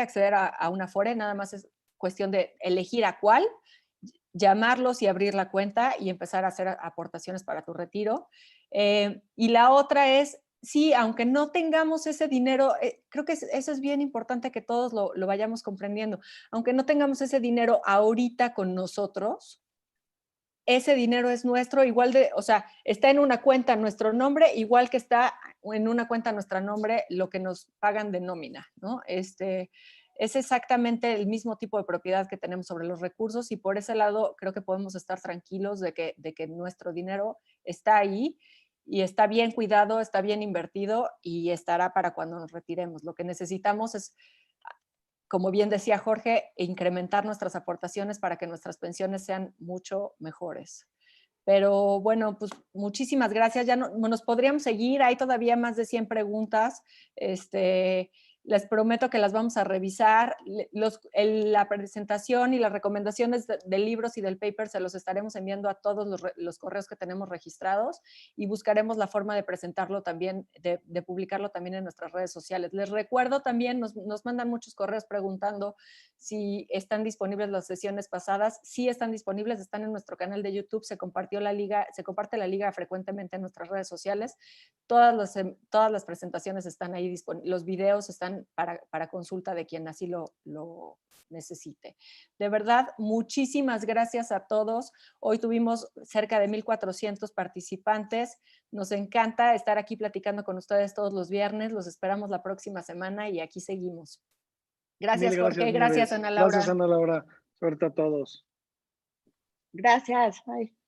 acceder a una Afore, nada más es cuestión de elegir a cuál, llamarlos y abrir la cuenta y empezar a hacer aportaciones para tu retiro. Y la otra es, sí, aunque no tengamos ese dinero, creo que eso es bien importante que todos lo vayamos comprendiendo, aunque no tengamos ese dinero ahorita con nosotros, ese dinero es nuestro, igual de, o sea, está en una cuenta nuestro nombre, igual que está en una cuenta nuestro nombre lo que nos pagan de nómina, ¿no? Es exactamente el mismo tipo de propiedad que tenemos sobre los recursos y por ese lado creo que podemos estar tranquilos de que nuestro dinero está ahí y está bien cuidado, está bien invertido y estará para cuando nos retiremos. Lo que necesitamos es, como bien decía Jorge, incrementar nuestras aportaciones para que nuestras pensiones sean mucho mejores. Pero bueno, pues muchísimas gracias. Ya nos podríamos seguir, hay todavía más de 100 preguntas. Les prometo que las vamos a revisar. La presentación y las recomendaciones de libros y del paper se los estaremos enviando a todos los correos que tenemos registrados y buscaremos la forma de presentarlo también, de publicarlo también en nuestras redes sociales. Les recuerdo también, nos mandan muchos correos preguntando si están disponibles las sesiones pasadas. Sí están disponibles, están en nuestro canal de YouTube, se comparte la liga frecuentemente en nuestras redes sociales. Todas las presentaciones están ahí disponibles, los videos están para consulta de quien así lo necesite. De verdad, muchísimas gracias a todos. Hoy tuvimos cerca de 1,400 participantes. Nos encanta estar aquí platicando con ustedes todos los viernes. Los esperamos la próxima semana y aquí seguimos. Gracias, Jorge. Gracias, Ana Laura. Gracias, Ana Laura. Suerte a todos. Gracias. Bye.